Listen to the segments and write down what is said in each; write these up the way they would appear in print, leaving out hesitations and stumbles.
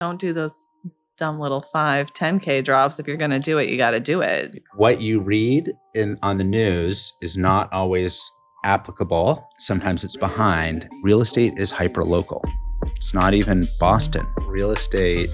Don't do those dumb little 5, 10K drops. If you're going to do it, you got to do it. What you read on the news is not always applicable. Sometimes it's behind. Real estate is hyper-local. It's not even Boston. Real estate,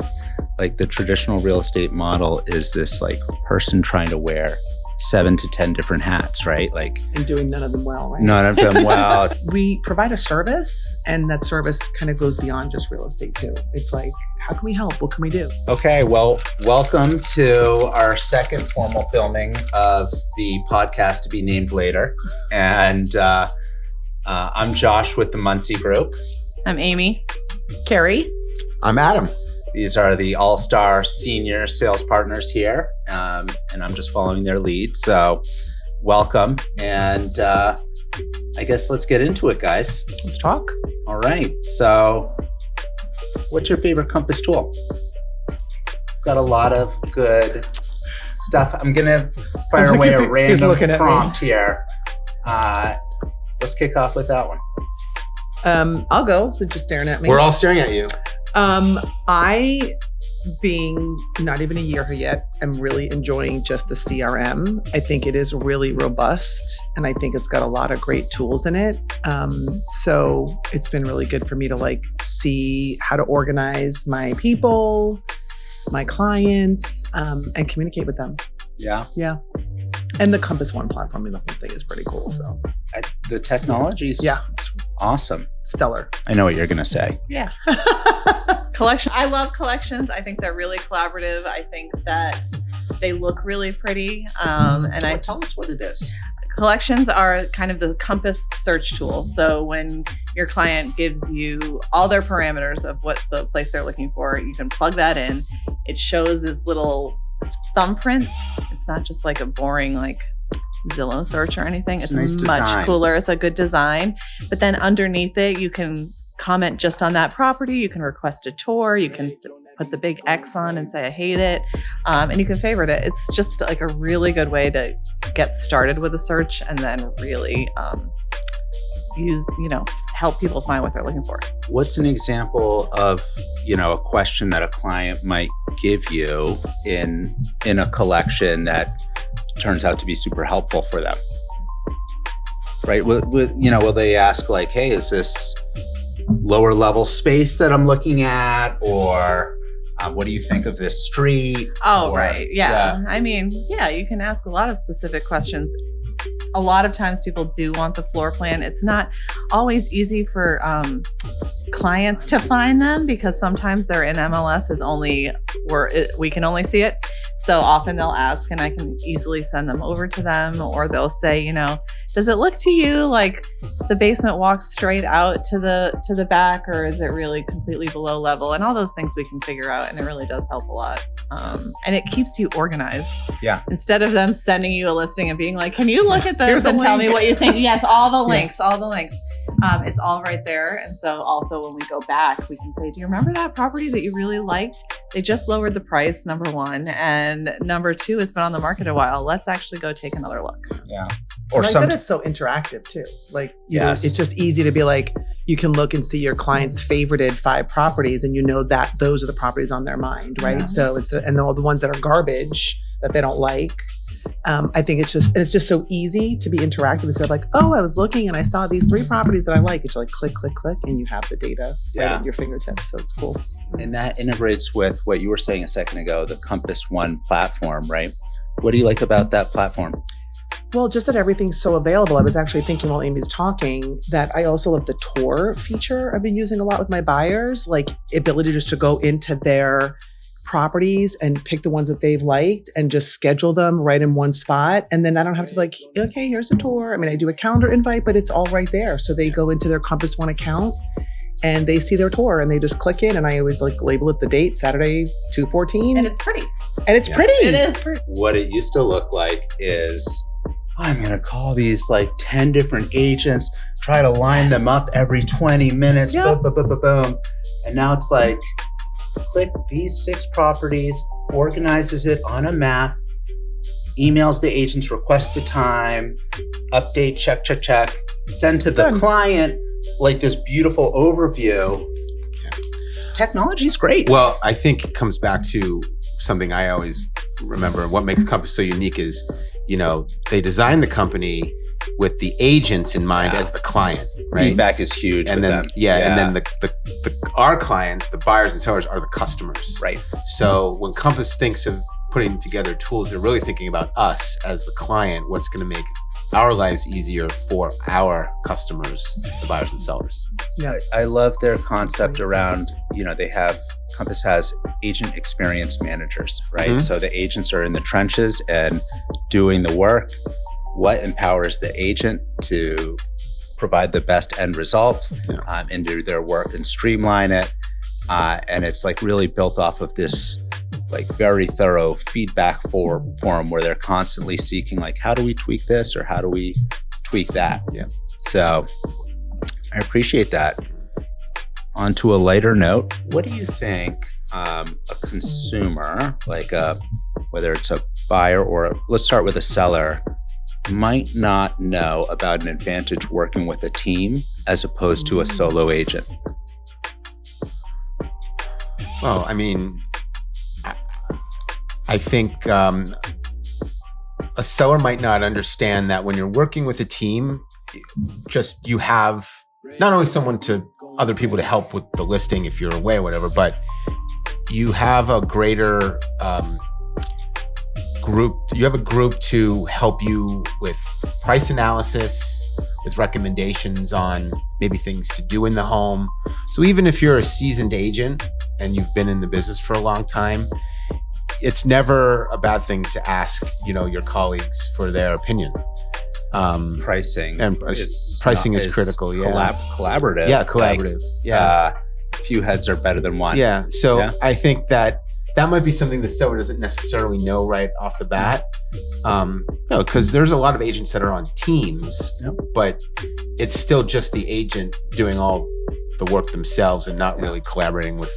like the traditional real estate model, is this like person trying to wear 7 to 10 different hats, right? Like, and doing none of them well, right? None of them well. We provide a service, and that service kind of goes beyond just real estate too. It's like, how can we help? What can we do? Okay, well, welcome to our second formal filming of the podcast to be named later. And I'm Josh with the Muncey Crew. I'm Amy. Keri. I'm Adam. These are the all-star senior sales partners here, and I'm just following their lead. So welcome, and I guess let's get into it, guys. Let's talk. All right. So what's your favorite compass tool? Got a lot of good stuff. I'm going to fire away a random prompt here. Let's kick off with that one. I'll go, since you're staring at me. We're all staring at you. I, being not even a year here yet, am really enjoying just the CRM. I think it is really robust, and I think it's got a lot of great tools in it. So it's been really good for me to like see how to organize my people, my clients, and communicate with them. Yeah. Yeah. And the Compass One platform, the whole thing is pretty cool. So the technology's it's awesome. Stellar. I know what you're going to say. Yeah. Collection. I love collections. I think they're really collaborative. I think that they look really pretty. Tell us what it is. Collections are kind of the Compass search tool. So when your client gives you all their parameters of what the place they're looking for, you can plug that in. It shows this little thumbprints. It's not just like a boring like Zillow search or anything. It's nice much design. cooler. It's a good design. But then underneath it, you can comment just on that property. You can request a tour. You can put the big X on and say, I hate it. And you can favorite it. It's just like a really good way to get started with a search and then really help people find what they're looking for. What's an example of, a question that a client might give you in a collection that turns out to be super helpful for them? Right? Will they ask like, hey, is this lower level space that I'm looking at? Or what do you think of this street? Oh, right. Yeah. I mean, you can ask a lot of specific questions. A lot of times people do want the floor plan. It's not always easy for clients to find them because sometimes they're in MLS is only where we can only see it. So often they'll ask and I can easily send them over to them, or they'll say, does it look to you like the basement walks straight out to the back, or is it really completely below level? And all those things we can figure out, and it really does help a lot. And it keeps you organized. Yeah. Instead of them sending you a listing and being like, can you look at this and tell me what you think? Yes, all the links. It's all right there. And so also when we go back, we can say, do you remember that property that you really liked? They just lowered the price, number one. And number two, it's been on the market a while. Let's actually go take another look. Yeah. Or that it's so interactive too. Like, yes. It's just easy to be like, you can look and see your client's favorited 5 properties and that those are the properties on their mind, right? Yeah. So and all the ones that are garbage that they don't like. I think it's just so easy to be interactive instead of like, oh, I was looking and I saw these 3 properties that I like. It's like click, click, click, and you have the data right at your fingertips. So it's cool. And that integrates with what you were saying a second ago, the Compass One platform, right? What do you like about that platform? Well, just that everything's so available. I was actually thinking while Amy's talking that I also love the tour feature I've been using a lot with my buyers, like ability just to go into their properties and pick the ones that they've liked and just schedule them right in one spot. And then I don't have to be like, okay, here's a tour. I mean, I do a calendar invite, but it's all right there. So they go into their Compass One account and they see their tour and they just click in, and I always like label it the date, Saturday, 2/14. And it's pretty. Pretty. It is pretty. What it used to look like is, I'm going to call these like 10 different agents, try to line them up every 20 minutes, boom, boom, boom, boom, boom. And now it's like, click these 6 properties, organizes it on a map, emails the agents, request the time, update, check, send to the client like this beautiful overview. technology's great. Well, I think it comes back to something I always remember. What makes Compass so unique is, they designed the company with the agents in mind as the client, right? Feedback is huge. And with then, them. and then our clients, the buyers and sellers, are the customers. Right. So when Compass thinks of putting together tools, they're really thinking about us as the client, what's going to make our lives easier for our customers, the buyers and sellers. Yeah. I love their concept around, Compass has agent experience managers, right? Mhm. So the agents are in the trenches and doing the work. What empowers the agent to provide the best end result and do their work and streamline it. And it's like really built off of this like very thorough feedback forum where they're constantly seeking like, how do we tweak this or how do we tweak that? Yeah. So I appreciate that. On to a lighter note, what do you think a consumer, like whether it's a buyer or let's start with a seller, might not know about an advantage working with a team as opposed to a solo agent? Well, I mean, I think a seller might not understand that when you're working with a team, you have not only other people to help with the listing if you're away or whatever, but you have a greater group. You have a group to help you with price analysis, with recommendations on maybe things to do in the home. So even if you're a seasoned agent and you've been in the business for a long time, it's never a bad thing to ask, your colleagues for their opinion. Pricing is critical. Yeah, collaborative. Yeah, collaborative. Few heads are better than one. Yeah. So I think that might be something the seller doesn't necessarily know right off the bat. Because there's a lot of agents that are on teams, but it's still just the agent doing all the work themselves and not really collaborating with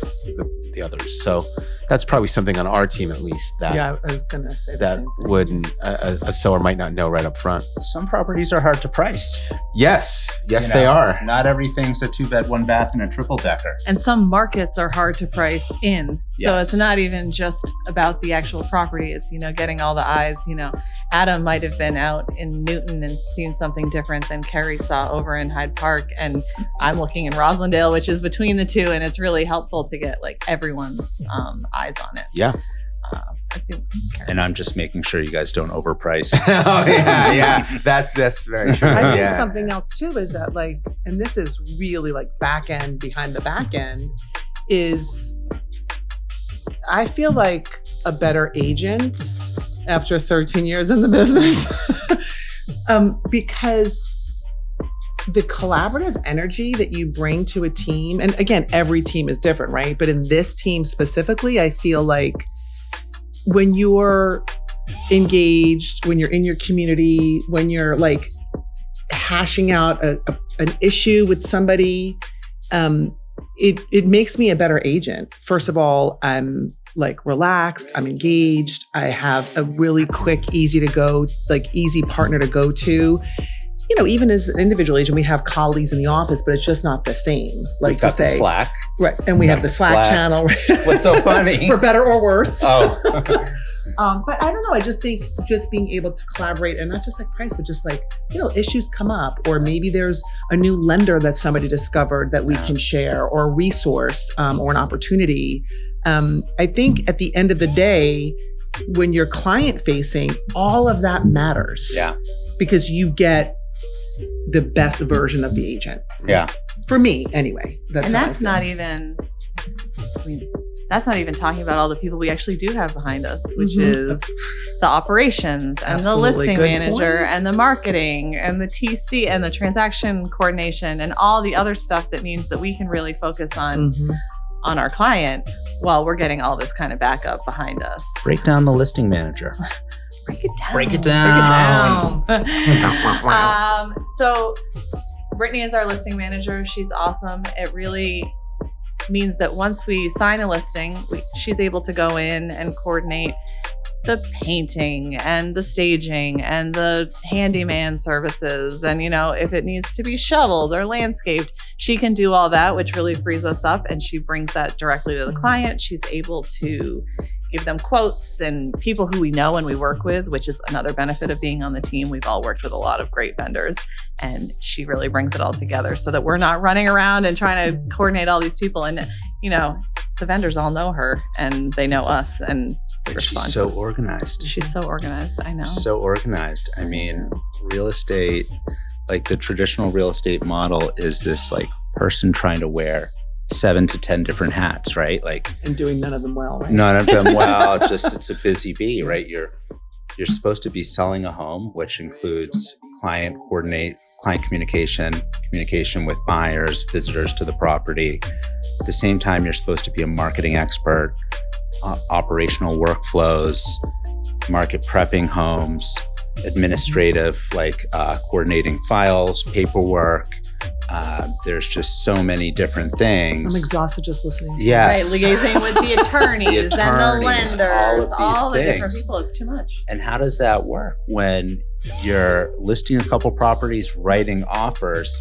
the others. So that's probably something on our team, at least, that I was going to say the same thing. wouldn't a seller might not know right up front. Some properties are hard to price. Yes, they are. Not everything's a 2-bed, 1-bath, and a triple decker. And some markets are hard to price in. So Yes. it's not even just about the actual property. It's, getting all the eyes. Adam might have been out in Newton and seen something different than Keri saw over in Hyde Park. And I'm looking in Roslindale, which is between the two. And it's really helpful to get like everyone's eyes on it. Yeah. And I'm just making sure you guys don't overprice. Oh yeah. That's very true. I think something else too is that and this is really back end behind the back end, is I feel like a better agent after 13 years in the business because the collaborative energy that you bring to a team, and again, every team is different, right? But in this team specifically, I feel like when you're engaged, when you're in your community, when you're hashing out an issue with somebody, it makes me a better agent. First of all, I'm relaxed, I'm engaged, I have a really quick, easy partner to go to. Even as an individual agent, we have colleagues in the office, but it's just not the same. We've got the Slack. Right. And we have the Slack channel. What's so funny? For better or worse. Oh. But I don't know. I just think just being able to collaborate and not just price, but just issues come up, or maybe there's a new lender that somebody discovered that we can share, or a resource, or an opportunity. I think at the end of the day, when you're client facing, all of that matters. Yeah. Because you get the best version of the agent. Yeah. For me, anyway. That's not even talking about all the people we actually do have behind us, which is the operations and the listing manager and the marketing and the TC and the transaction coordination and all the other stuff that means that we can really focus on our client while we're getting all this kind of backup behind us. Break down the listing manager. Break it down. So Brittany is our listing manager. She's awesome. It really means that once we sign a listing, she's able to go in and coordinate the painting and the staging and the handyman services. And, if it needs to be shoveled or landscaped, she can do all that, which really frees us up. And she brings that directly to the client. She's able to give them quotes and people who we know and we work with, which is another benefit of being on the team. We've all worked with a lot of great vendors, and she really brings it all together so that we're not running around and trying to coordinate all these people. And, the vendors all know her and they know us, and they respond. She's so organized. She's so organized. I know. So organized. I mean, real estate, like the traditional real estate model is this like person trying to wear 7 to 10 different hats, right? Like, And doing none of them well, right? none of them well. Just it's a busy bee, right? You're supposed to be selling a home, which includes client communication with buyers, visitors to the property. At the same time, you're supposed to be a marketing expert, operational workflows, market prepping homes, administrative, like coordinating files, paperwork. There's just so many different things. I'm exhausted just listening. Yes. Right, liaising with the attorneys, and the lenders, all the these different things. people. It's too much. And how does that work when you're listing a couple properties, writing offers?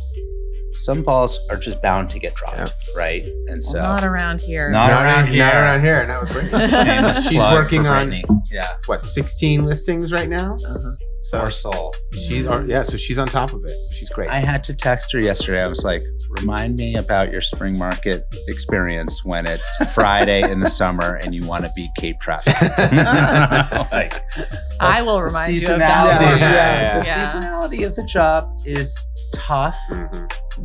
Some balls are just bound to get dropped, right? And so Not around here. Not around here. Not around here. Not with Brittany. Shameless She's plug working for on Brittany. 16 listings right now. So Poor soul. so she's on top of it. She's great. I had to text her yesterday. I was like, remind me about your spring market experience when it's Friday in the summer and you want to beat Cape traffic. Like, I will remind you of seasonality. that. Yeah. The seasonality of the job is tough,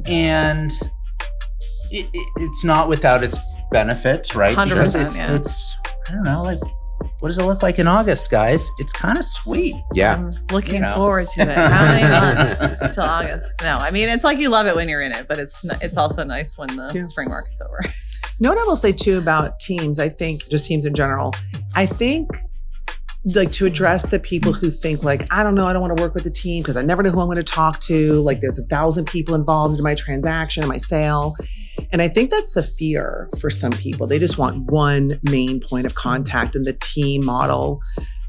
and it's not without its benefits, right? 100%, Because it's I don't know, like, what does it look like in August, guys? It's kind of sweet. Yeah. I'm looking forward to it. How many months till August? No, I mean, it's like you love it when you're in it, but it's also nice when the spring market's over. You know what I will say too about teams? I think just teams in general. I think like to address the people who think like, I don't know, I don't want to work with the team because I never know who I'm going to talk to. Like there's 1,000 people involved in my transaction, my sale. And I think that's a fear for some people. They just want one main point of contact, and the team model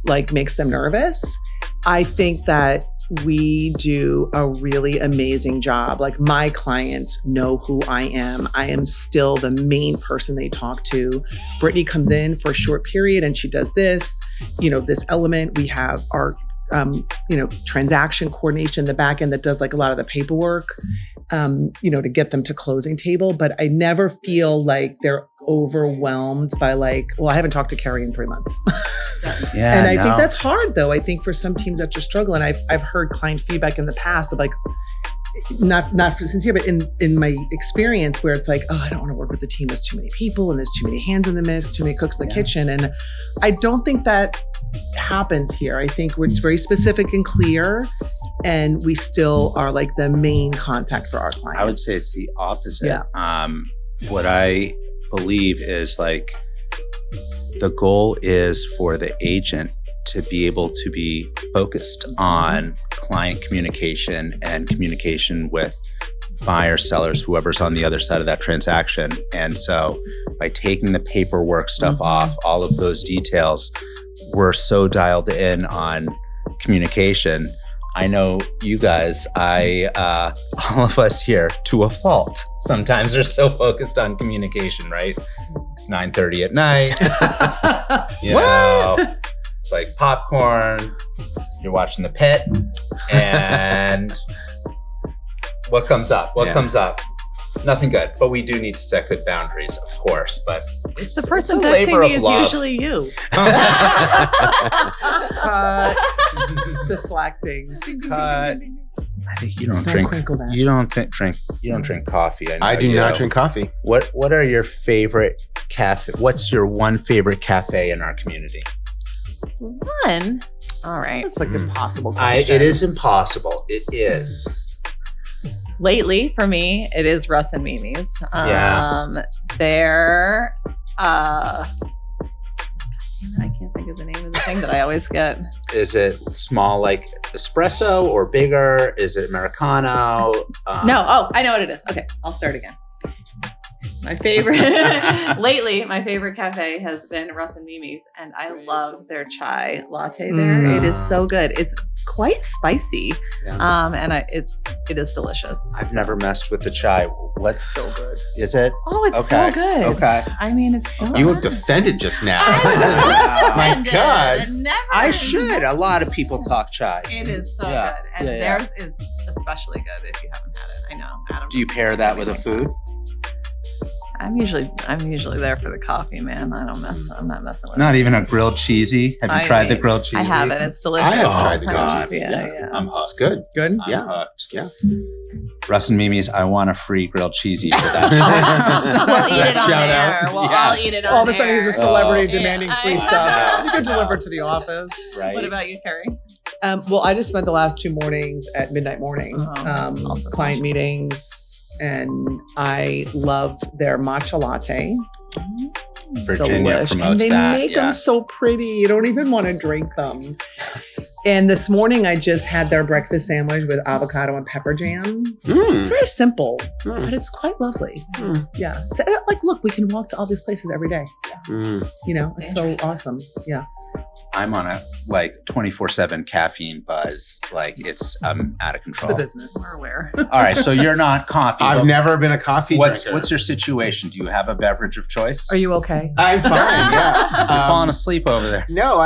like makes them nervous. I think that we do a really amazing job. Like my clients know who I am. I am still the main person they talk to. Brittany comes in for a short period and she does this, this element. We have our, transaction coordination in the back end that does like a lot of the paperwork, to get them to closing table. But I never feel like they're overwhelmed by like, well, I haven't talked to Keri in 3 months. Yeah, And I think that's hard though. I think for some teams that just struggle, and I've heard client feedback in the past of like, not for sincere, but in my experience where it's like, oh, I don't want to work with the team. There's too many people and there's too many hands in the mix, too many cooks in the kitchen. And I don't think that happens here. I think it's very specific and clear, and we still are like the main contact for our clients. I would say it's the opposite. Yeah. What I believe is like the goal is for the agent to be able to be focused on client communication and communication with buyers, sellers, whoever's on the other side of that transaction. And so by taking the paperwork stuff off, all of those details, we're so dialed in on communication. I know you guys, all of us here to a fault, sometimes are so focused on communication, right? It's 9:30 at night. It's like popcorn. You're watching The Pit, and what comes up? What comes up? Nothing good. But we do need to set good boundaries, of course. But it's The person it's a labor texting me of is love. usually you. The slack dings. Cut. I think you don't Don't drink. crinkle that. You don't drink. You don't drink coffee. I know I do you. not drink coffee. What are your favorite cafe? What's your one favorite cafe in our community? One. All right. It's like impossible question. It is impossible. It is. Lately, for me, it is Russ and Mimi's. Yeah. They're I can't think of the name of the thing that I always get. Is it small like espresso or bigger? Is it Americano? No. Oh, I know what it is. Okay, I'll start again. My favorite lately, my favorite cafe has been Russ and Mimi's, and I love their chai latte there. It is so good. It's quite spicy, and it is delicious. I've never messed with the chai. What's So good. Is it? Oh, it's so good. Okay. I mean, it's so You good. looked offended just now. My My God. Never. I should. A lot of people talk chai. It is so Yeah. good, and Yeah. theirs is especially good if you haven't had it. I know, Adam. Do you pair that with a food? I'm usually there for the coffee, man. I'm not messing with Not it. even a grilled cheesy? Have you I tried the mean, grilled cheesy? I haven't. It's delicious. I have Oh, tried the grilled God. cheesy. Yeah. I'm It's hooked. good. Good. I'm Yeah. hooked. Yeah. Russ and Mimi's, I want a free grilled cheesy for that. We'll eat it on Shout air. out. We'll Yes. all eat it on All of a sudden, he's a air. celebrity Oh. demanding Yeah, free I stuff. know. You could deliver to the office. Right? What about you, Keri? Well, I just spent the last 2 mornings at Midnight Morning, Oh, also client meetings, and I love their matcha latte. Virginia Delish. promotes And they that. make them so pretty. You don't even want to drink them. And this morning, I just had their breakfast sandwich with avocado and pepper jam. It's very simple, but it's quite lovely. Yeah. So, like, look, we can walk to all these places every day. You know, it's so dangerous. awesome. Yeah. I'm on a like 24/7 caffeine buzz. Like it's out of The control. business. We're aware. All right, so you're not coffee. I've but never been a coffee drinker. What's your situation? Do you have a beverage of choice? Are you okay? I'm fine. Yeah. You're falling asleep over there. No,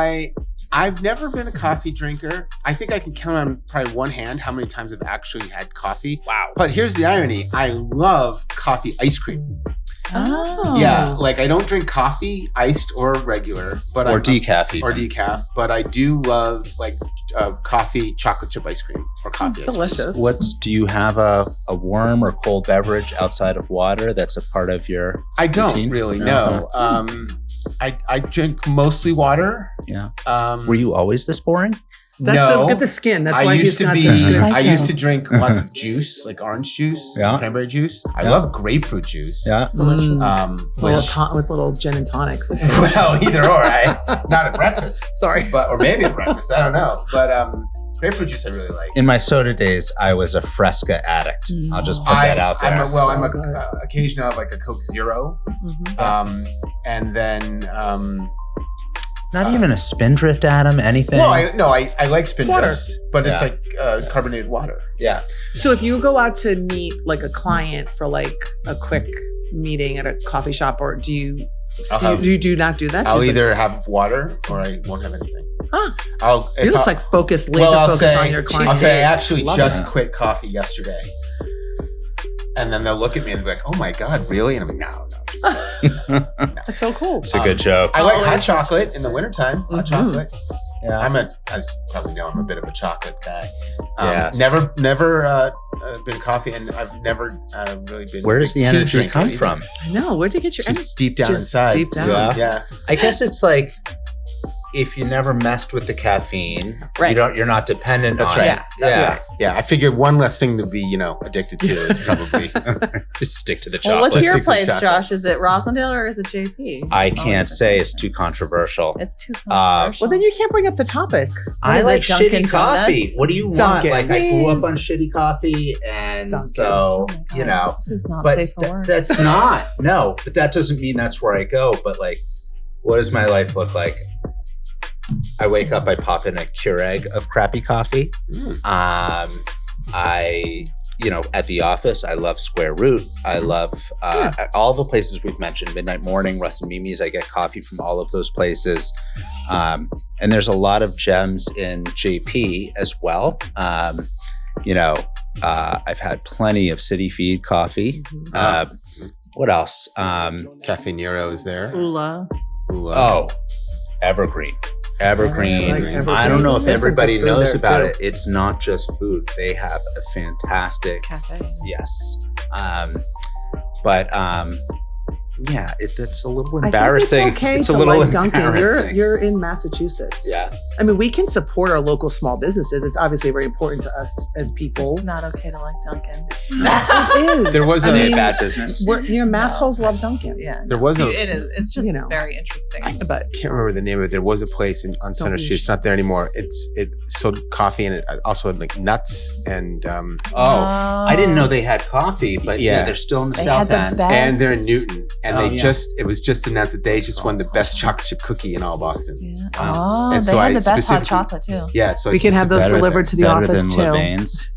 I've never been a coffee drinker. I think I can count on probably one hand how many times I've actually had coffee. Wow. But here's the irony. I love coffee ice cream. Oh. Yeah, like I don't drink coffee iced or regular, but Or decaf even. or decaf, but I do love like coffee chocolate chip ice cream or coffee ice cream. Delicious. Do you have a warm or cold beverage outside of water that's a part of your I don't routine? really No. know. I drink mostly water. Yeah. Um, Were you always this boring? That's no. get the skin. That's I why used he's to got such good I skin. used to drink lots of juice, like orange juice, Yeah. cranberry juice. I Yeah. love grapefruit juice. Yeah. Delicious. Which, With little gin and tonics. well, either or. Not at breakfast, Sorry. but or maybe at breakfast. I don't know. But grapefruit juice I really like. In my soda days, I was a Fresca addict. I'll just put that out there. I'm So good. occasionally have like a Coke Zero, and then Not even a Spindrift, Adam, anything? well, I like Spindrifts, but it's Yeah. like carbonated water. Yeah. So if you go out to meet like a client for like a quick meeting at a coffee shop, or do you do not do that? I'll Do you- either have water or I won't have anything. Huh. You're just like focused, laser focused on your client. I'll say I actually Love just it. quit coffee yesterday. And then they'll look at me and be like, "Oh my God, really?" And I'm like, "No, just kidding." That's so cool. It's a good joke. I like hot chocolate in the wintertime. Hot chocolate. Yeah. As you probably know, I'm a bit of a chocolate guy. Yes. Never been coffee, and I've never really been. Where does a the tea energy drinker come either. from? I know. Where'd you get your energy? Just deep down Just inside. deep down. Yeah. Yeah. I guess it's like if you never messed with the caffeine, Right. you're not dependent That's on right. it. Yeah. Yeah. I figured one less thing to be, addicted to is probably. Just stick to the Well, chocolate. what's your Stick to place, chocolate. Josh? Is it Roslindale or is it JP? I can't say it's too controversial. It's too controversial. Well, then you can't bring up the topic. I is like it, Dunkin' shitty coffee. Donuts? What do you want? Dunkin', Like I grew up please. on shitty coffee, and Dunkin'. so Oh my God, this is not But safe for work. that's not no. But that doesn't mean that's where I go. But like, what does my life look like? I wake up, I pop in a Keurig of crappy coffee. At the office, I love Square Root. I love all the places we've mentioned, Midnight Morning, Russ and Mimi's. I get coffee from all of those places. And there's a lot of gems in JP as well. I've had plenty of City Feed coffee. What else? Cafe Nero is there. Ula. Ooh, Evergreen. I like Evergreen. I don't know if There's some good everybody food knows there, about too. it. It's not just food. They have a fantastic Cafe. yes. Yeah, it's a little I think embarrassing. it's okay it's to a little like Dunkin'. embarrassing. You're in Massachusetts. Yeah. I mean, we can support our local small businesses. It's obviously very important to us as people. It's not okay to like Dunkin'. It is. There was I a mean, bad business. Massholes love Dunkin'. Yeah. There was a. It is. It's just very interesting. But Can't remember the name of it. There was a place on Center Street. It's not there anymore. It sold coffee and it also had like nuts and I didn't know they had coffee, but yeah, they're still in the They South had the End. best- and they're in Newton. And Oh, they yeah. it was just announced that they just won the best chocolate chip cookie in all Boston. Yeah. And They so had I the best hot specifically- chocolate too. Yeah, so I we can have those specifically- delivered to the Better office than too. Well, Levain's.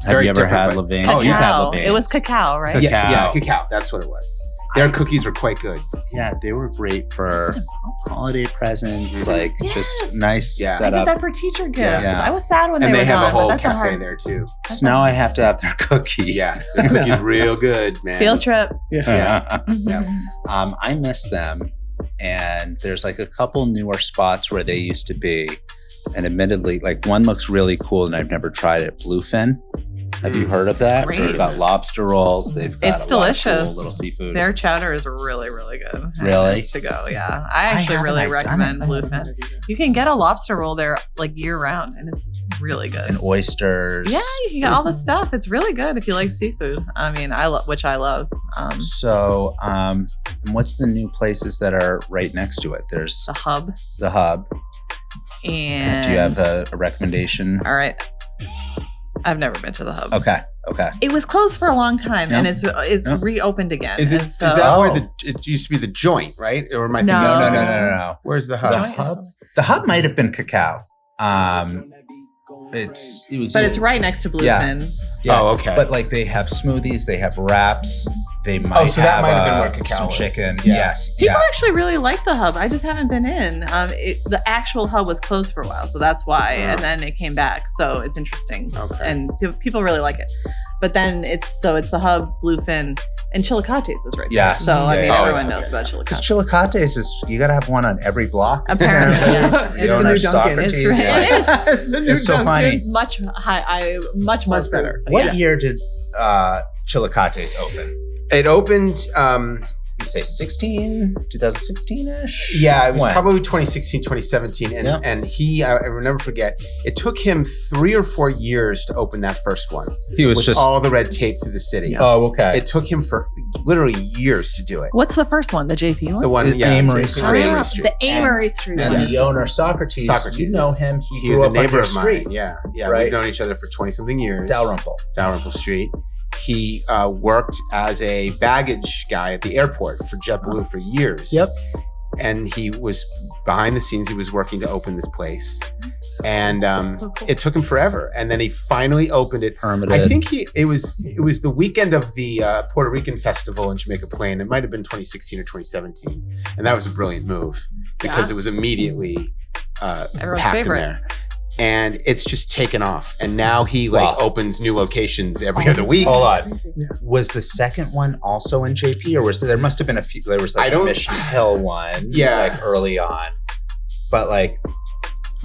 Have very you ever different, had but- Levain's? Oh, you've had Cacao. Levain's. It was cacao, right? Yeah, cacao. That's what it was. Their cookies were quite good. Yeah, they were great for holiday presents, like Yes. just nice Yeah. I setup. did that for teacher gifts. Yeah. I was sad when And they they were have gone, a whole but that's a cafe hard there too. So now I have to have their cookie. Yeah, the cookie's real good, man. field trip. Yeah. I miss them, and there's like a couple newer spots where they used to be, and admittedly, like one looks really cool, and I've never tried it. Bluefin. Have you heard of that? Great. They've got lobster rolls. They've got It's a lot of delicious. cool little seafood. Their chowder is really, really good. Really? It's to go, yeah. I actually haven't really done recommend it. Bluefin. You can get a lobster roll there like year round, and it's really good. and oysters. Yeah, you can get all the stuff. It's really good if you like seafood. I mean, which I love. So, and what's the new places that are right next to it? There's The Hub. the Hub. And Do you have a recommendation? All right. I've never been to the Hub. Okay. It was closed for a long time, and Yeah. it's Yeah. reopened again. Is it? And Is so, that where Oh. it used to be the joint, right? Or am I No. thinking? of something No. else? Where's the hub? The Hub? The Hub might have been cacao. It was. But it's right next to Bluefin. Yeah. Oh, okay. But like they have smoothies, they have wraps. They might so that might have been where some cacao was. chicken. Yeah. Yes. People actually really like the Hub. I just haven't been in. The actual Hub was closed for a while, so that's why. And then it came back, so it's interesting. Okay. And people really like it. But then it's the Hub, Bluefin, and Chilicates is right there. Yes. So I Yeah, mean, yeah. everyone Okay. knows about Because Chilicates. Chilicates is you got to have one on every block. Apparently, yes. The It's the owner, new Dunkin'. Socrates, It's right. like- It is. It's the new It's so Dunkin'. funny. Much more better. cool. What Yeah. year did Chilicates open? It opened. You say 2016-ish? Yeah, it was When? probably 2016, 2017. And Yeah. and I will never forget, it took him 3 or 4 years to open that first one. He was with just. all the red tape through the city. Yeah. Oh, okay. It took him for literally years to do it. What's the first one? The JP one? The one, The yeah, Amory JP Street. Amory Street. The Amory Street and one. the owner, Socrates, you know him. He grew was a up on neighbor your of mine. street. Yeah, Right. We've known each other for 20-something years. Dalrymple. Dalrymple Street. He worked as a baggage guy at the airport for JetBlue for years. Yep. And he was behind the scenes. He was working to open this place, and So cool. it took him forever. And then he finally opened it. Permitted. I think it was the weekend of the Puerto Rican festival in Jamaica Plain. It might have been 2016 or 2017, and that was a brilliant move because Yeah. it was immediately Everyone's packed favorite. in there. And it's just taken off. And now he opens new locations every other week. Hold on. Was the second one also in JP, or was there must have been a few? There was like I don't- a Mission Hill one, Yeah. like early on. But like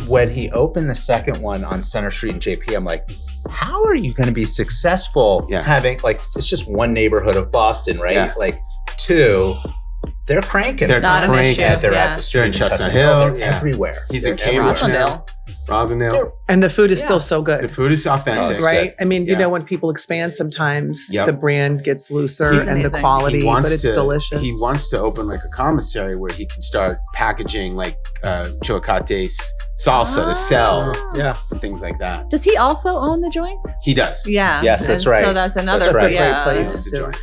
when he opened the second one on Center Street in JP, I'm like, how are you going to be successful having like it's just one neighborhood of Boston, right? Yeah. Like two, they're cranking. They're Not an cranking. issue. They're Yeah. at the street They're in Chestnut Hill, They're yeah. everywhere. He's They're in Cambridge everywhere. now. Roslindale. And the food is Yeah. still so good. The food is authentic. it's Right? I mean, you Yeah. know, when people expand, sometimes Yep. the brand gets looser He's and the amazing. quality, but it's delicious. He wants to open like a commissary where he can start packaging like Chilicates salsa to sell Yeah. and things like that. Does he also own the joint? He does. Yeah. Yes, that's And right. So that's another. That's so right. yeah. Great He place. owns the joint.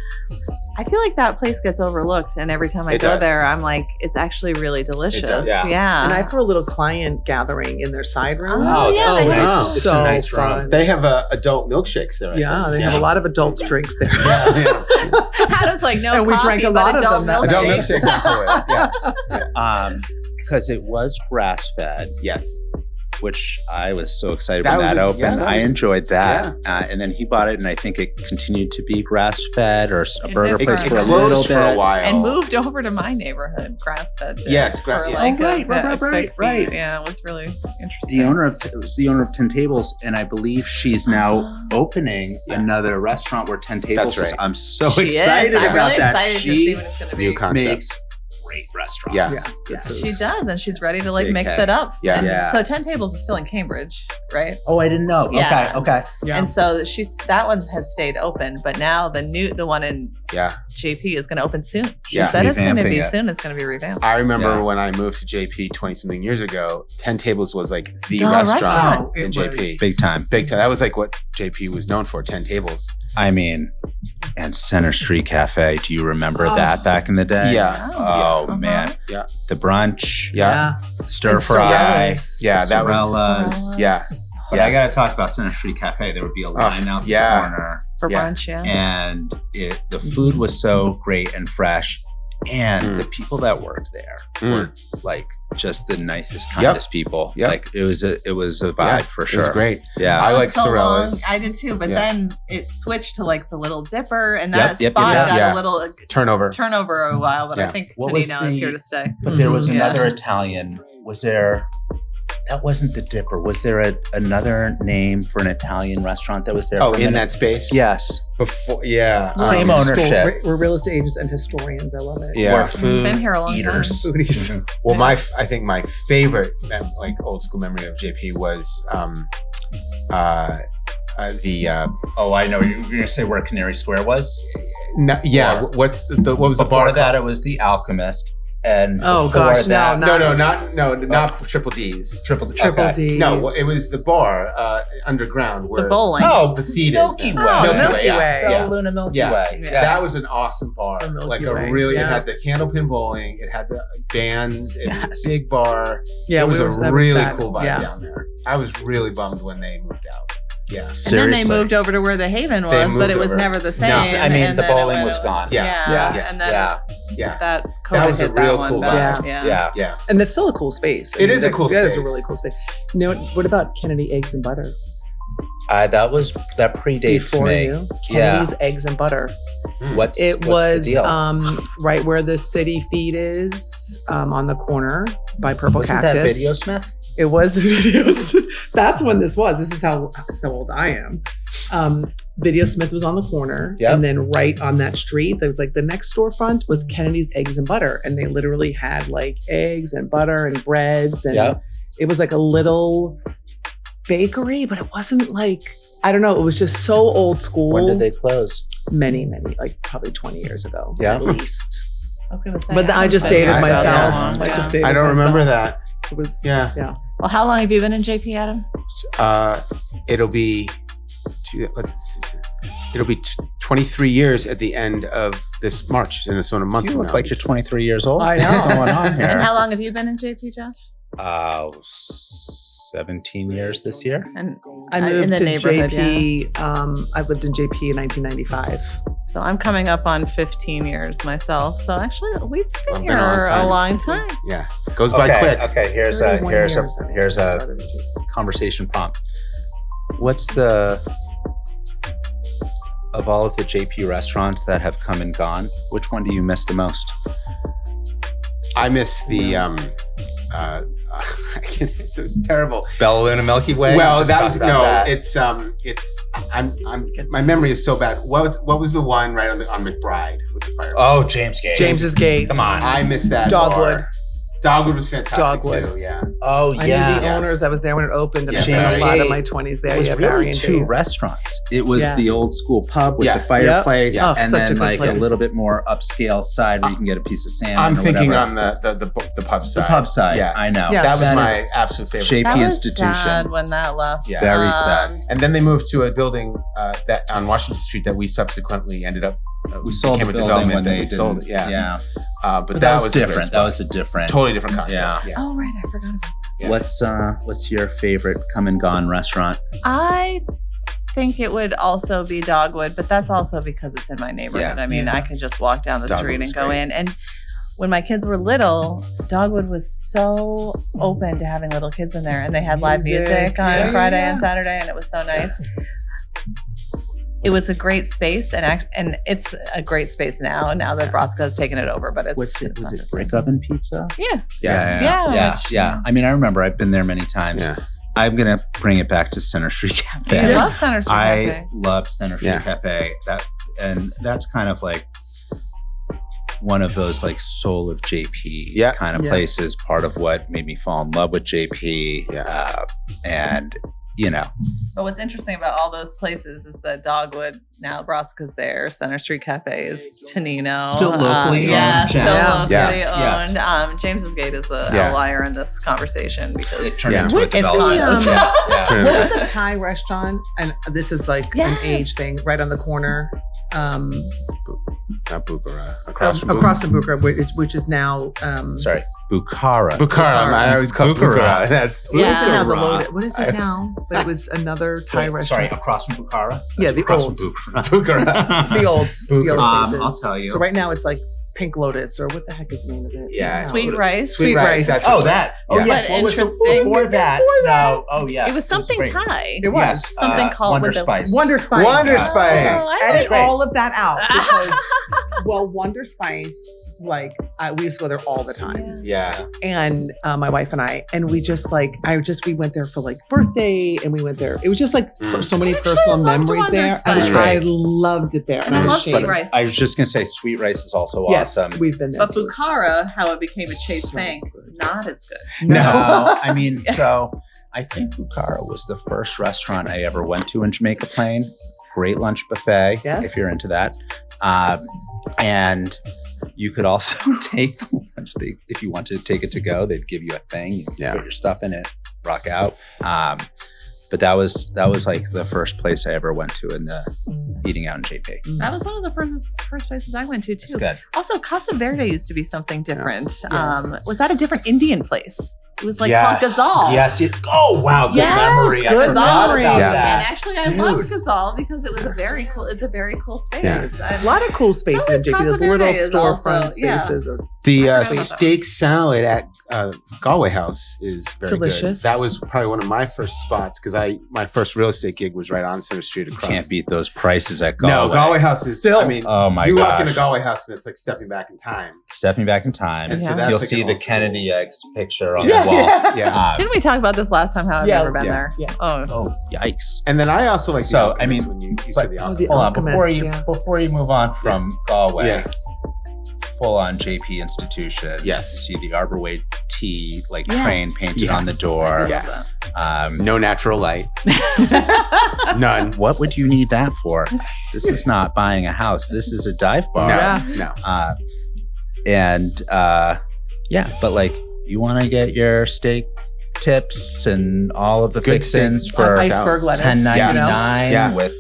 I feel like that place gets overlooked, and every time I It go does. there, I'm like, it's actually really delicious. does. Yeah. And I throw a little client gathering in their side room. Oh, yeah, they it's have- It's a so nice room. fun. They have adult milkshakes there. I Yeah, think. they have a lot of adult drinks there. Yeah. Adam's like, no And we coffee, drank a but lot of adult them that Adult milkshakes. milkshakes are cool. Yeah. Because it was grass fed. Yes. which I was so excited That when was that a- opened. yeah, that I was- enjoyed that. And then he bought it, and I think it continued to be grass-fed or a It burger did place for for a a little closed bit. for a while. And moved over to my neighborhood, grass-fed. Yes, for yeah. like Oh, right, a right. quick feed. Yeah, it was really interesting. The owner of it was the owner of 10 Tables, and I believe she's now opening another restaurant where 10 Tables That's is. right. I'm so She excited is. I'm about really that. excited to She see what it's going to be. New concept. makes great restaurants. Yes. Yes. She does, and she's ready to like Big mix head. it up. Yeah. And Yeah. So 10 Tables is still in Cambridge, right? Oh, I didn't know. Yeah. Okay. Yeah. And so that one has stayed open, but now the one in Yeah. JP is going to open soon. She Yeah. said it's going to Revamping be it. soon. It's going to be revamped. I remember Yeah. when I moved to JP 20 something years ago, 10 Tables was like the The restaurant restaurant. in It JP. was- Big time. Big time. That was like what JP was known for, 10 Tables. I mean, and Center Street Cafe. Do you remember that back in the day? Yeah. Oh, Uh-huh. man. Yeah. The brunch, Yeah. stir And fry. Sorellas. Yeah, that was. Sorellas. Yeah. But I got to talk about Center Street Cafe. There would be a line out the yeah. corner, For Yeah. brunch, yeah. and the food was so great and fresh, and the people that worked there were like just the nicest, kindest people. Yep. Like it was a vibe for sure. It was great. Yeah. I That was like Sorellas. I did too, but Yeah. then it switched to like the Little Dipper, and Yep, that yep, spot yep, got yeah. a little Turnover. turnover a while. But Yeah. I think What was Tonino is the- here to stay. But there was Mhm. another Yeah. Italian. Was there? That wasn't the Dipper. Was there another name for an Italian restaurant that was there? Oh, for a in minute? that space? Yes. Before, yeah. Same ownership. We're real estate agents and historians. I love it. Yeah. We're food Been here a long eaters. Foodies. Well, I think my favorite, like old school memory of JP was the Oh, I know. You're going to say where Canary Square was? yeah. Or- What was the Before bar? that, it was the Alchemist. And Oh, before gosh, no, that, not Triple D's. Triple Triple D. No, it was the bar underground where The bowling. Oh, the seat Milky is. Way. now. Oh, Milky Way. Yeah. Way. Yeah. Oh, Luna Milky Yeah. Way. Yeah. Yes. That was an awesome bar. The Milky Like Way, it yeah. had the candlepin bowling. It had the bands. It was Yes. a big bar. Yeah, it was that a really sad. cool vibe Yeah. down there. I was really bummed when they moved out. Yeah. And then Seriously. they moved over to where the Haven They was, but moved it was over. never the same. No. I mean, and the then it bowling went was over- gone. Yeah. Yeah. And then Yeah. Yeah. that That COVID was a hit real that one cool bad. vibe. Yeah. Yeah. Yeah. And that's still a cool space. It is a cool That is a space. really cool space. You know, what about Kennedy Eggs and Butter? That predates Before me. you? Yeah. Kennedy's Eggs and Butter. What's It what's was the deal? right where the City Feed is, on the corner by Purple Wasn't Cactus. that Video Smith? It was videos. That's when this was. This is how old I am. Video Smith was on the corner, Yep. and then right on that street, there was like the next storefront was Kennedy's Eggs and Butter, and they literally had like eggs and butter and breads, and Yep. it was like a little bakery, but it wasn't like, I don't know. It was just so old school. When did they close? Many, like probably 20 years ago, Yeah. at least. I was gonna say. But I just haven't dated been there that myself. long. I Yeah. just dated I don't remember myself. that. It was Yeah. Well, how long have you been in JP, Adam? It'll be 23 years at the end of this March, and it's on a month You from look now. like you're 23 years old. I know. What's going on And here? how long have you been in JP, Josh? 17 years this year. And I in moved the to neighborhood, JP. I lived in JP in 1995. So I'm coming up on 15 years myself. So actually, we've been I've here been a long a time. long time. Yeah, goes by quick. Okay, here's 31 a years I a started in JP. conversation prompt. What's the of all of the JP restaurants that have come and gone, which one do you miss the most? I miss the it's terrible. Bella Luna Milky Way. Well, Just that talk was about that. it's my memory is so bad. What was the one right on McBride with the fire? Oh, James Gate. James's Gate. Come on. I miss that. Dogwood. bar. Dogwood was fantastic Dogwood. too. Yeah. Oh, I yeah. knew the owners. I was there when it opened, and Yeah, I spent James a lot of Gate. my 20s there. It was Yeah, really Barry and two Dave. restaurants. It was Yeah. the old school pub with Yeah. the fireplace, Yep. Oh, and such a then good like a place. little bit more upscale side where you can get a piece of salmon. I'm or thinking whatever. on the pub side. the pub side. Yeah. I know. Yeah. That was That my is absolute favorite. JP That was institution. sad when that left. Yeah. Very sad. And then they moved to a building that on Washington Street that we subsequently ended up. We sold the became a building development when that they we sold it. didn't- Yeah. yeah. But That was a great different. spot. That was a different. Totally different concept. Yeah. Yeah. Oh, right. I forgot about that. Yeah. What's your favorite come and gone restaurant? I think it would also be Dogwood, but that's also because it's in my neighborhood. Yeah. I mean, Yeah. I could just walk down the Dogwood street was and go great. in. And when my kids were little, Dogwood was so open to having little kids in there, and they had live music on Friday and Saturday, and it was so nice. It was a great space, and it's a great space now that Brasca has taken it over. But it's Was it not the brick same. oven pizza? Yeah. I mean, I remember I've been there many times. Yeah. I'm gonna bring it back to Center Street Cafe. I love Center Street Cafe. I loved Center Street Cafe. That's kind of like one of those like soul of JP kind of places. Part of what made me fall in love with JP. And you know. But what's interesting about all those places is that Dogwood, now Brasca's there, Center Street Cafe is Tonino. Still locally owned. Yeah, still locally Yes. owned. James's Gate is the outlier in this conversation because it turned into a it's development. What was the Thai restaurant? And this is like an age thing, right on the corner. Not Bukhara. Across from Bukhara, which is now sorry, Bukhara. Bukhara. I always call Bukhara. That's what is it now? The Loaded. What is it now? But it was another Thai restaurant. Sorry, across from Bukhara. Yeah, the across old from Bukhara. the old spaces. I'll tell you. So right now it's like Pink Lotus, or what the heck is the name of it? Yeah. Sweet Rice. Sweet Rice. That's Oh, that. Oh, yes. But What was interesting. before that? No. Oh, yes. It was something great. Thai. It was. Yes. Something called Wonder with the- Spice. Wonder Spice. Wonder Yes. Spice. Oh, I Edit great. all of that out because, well, Wonder Spice, like we used to go there all the time. Yeah. And my wife and I, and we just like, we went there for like birthday, and we went there. It was just like so many personal loved memories Wonder there. Spice. And I loved it there. And I was love Sweet ashamed. Rice. I was just going to say Sweet Rice is also awesome. Yes, we've been there. But Bukhara, how it became a Chase Bank, not as good. No. I mean, so I think Bukhara was the first restaurant I ever went to in Jamaica Plain. Great lunch buffet, if you're into that. And you could also take lunch. If you wanted to take it to go, they'd give you a thing. You put your stuff in it, rock out. But that was like the first place I ever went to in the eating out in JP. That was one of the first places I went to too. It's good. Also, Casa Verde used to be something different. Yes. Was that a different Indian place? It was like called Ghazal. Yes. Oh wow, good memory. I good forgot memory. about Yeah. that. And actually, I loved Ghazal because it was a very cool. It's a very cool space. Yeah. A lot of cool spaces So in is JP. Those Casa little Verde is storefront also- yeah. spaces. The I forgot about steak salad at Galway House is very Delicious. good. That was probably one of my first spots because my first real estate gig was right on Center Street across. Can't beat those prices at Galway. No, Galway House is Still. I mean, Oh my you gosh. walk into Galway House and it's like stepping back in time. Stepping back in time. And so that's You'll like see an the old school- Kennedy eggs picture on Yeah, the wall. yeah. Yeah. Didn't we talk about this last time? How I've Yeah, never been yeah, there. yeah. Oh, Yikes. And then I also like the So, Alchemist I mean, when you but- said the the Alchemist. Hold on, Alchemist, before you move on from Galway, Yeah. full on JP institution. Yes. You see the Arborway T Yeah. train painted Yeah. on the door. Yeah. No natural light. None. What would you need that for? This is not buying a house. This is a dive bar. No. Yeah. No. But like you want to get your steak tips and all of the Good fixins steak. for Iceberg lettuce. $10.99 Yeah. with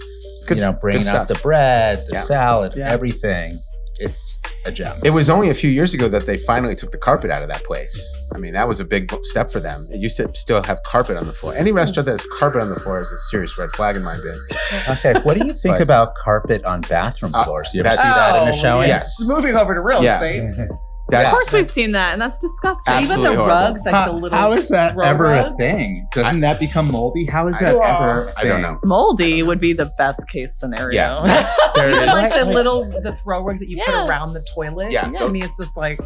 Good, bringing good out stuff. the bread, the Yeah. salad, Yeah. everything. It's a gem. It was only a few years ago that they finally took the carpet out of that place. I mean, that was a big step for them. It used to still have carpet on the floor. Any restaurant that has carpet on the floor is a serious red flag in my book. Okay, what do you think But- about carpet on bathroom floors? You ever see that's- that in a Oh, showing? yes. Moving over to real Yeah. estate. That's, of course we've seen that, and that's disgusting. Absolutely Even the horrible. rugs, like the little. How is that throw ever a rugs? thing? Doesn't that become moldy? How is I- that ever a I don't thing? know. Moldy would be the best case scenario. Yeah. There Even is. like the Like- the throw rugs that you put Yeah. around the toilet. Yeah. To me, it's just like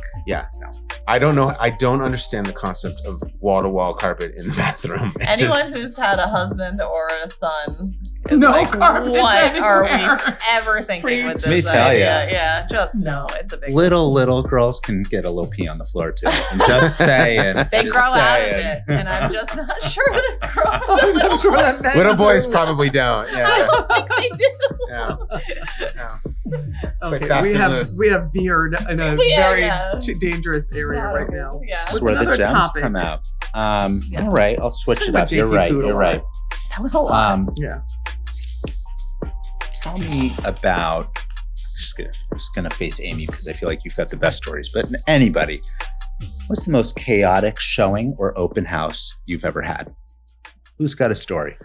I don't know. I don't understand the concept of wall-to-wall carpet in the bathroom. It just- Anyone who's had a husband or a son is No like, carpets what are we anywhere. ever thinking with this Let me tell idea? ya. Yeah, just no. It's a big. Little girls can get a little pee on the floor too. I'm just saying. They Just grow out of saying. it, and I'm just not sure they grow. The little sure boys. that Little boys probably don't. I Yeah. don't think they do. Yeah. Okay, fast we and have loose. veered in a Yeah, very yeah. dangerous area right now. Yeah. That's What's where the another gems topic? come out. Yeah. All right, I'll switch Talk it about up. You're JP right. food a You're lot. right. That was a lot. Yeah. Tell me about. Just gonna face Amy because I feel like you've got the best stories. But anybody, what's the most chaotic showing or open house you've ever had? Who's got a story?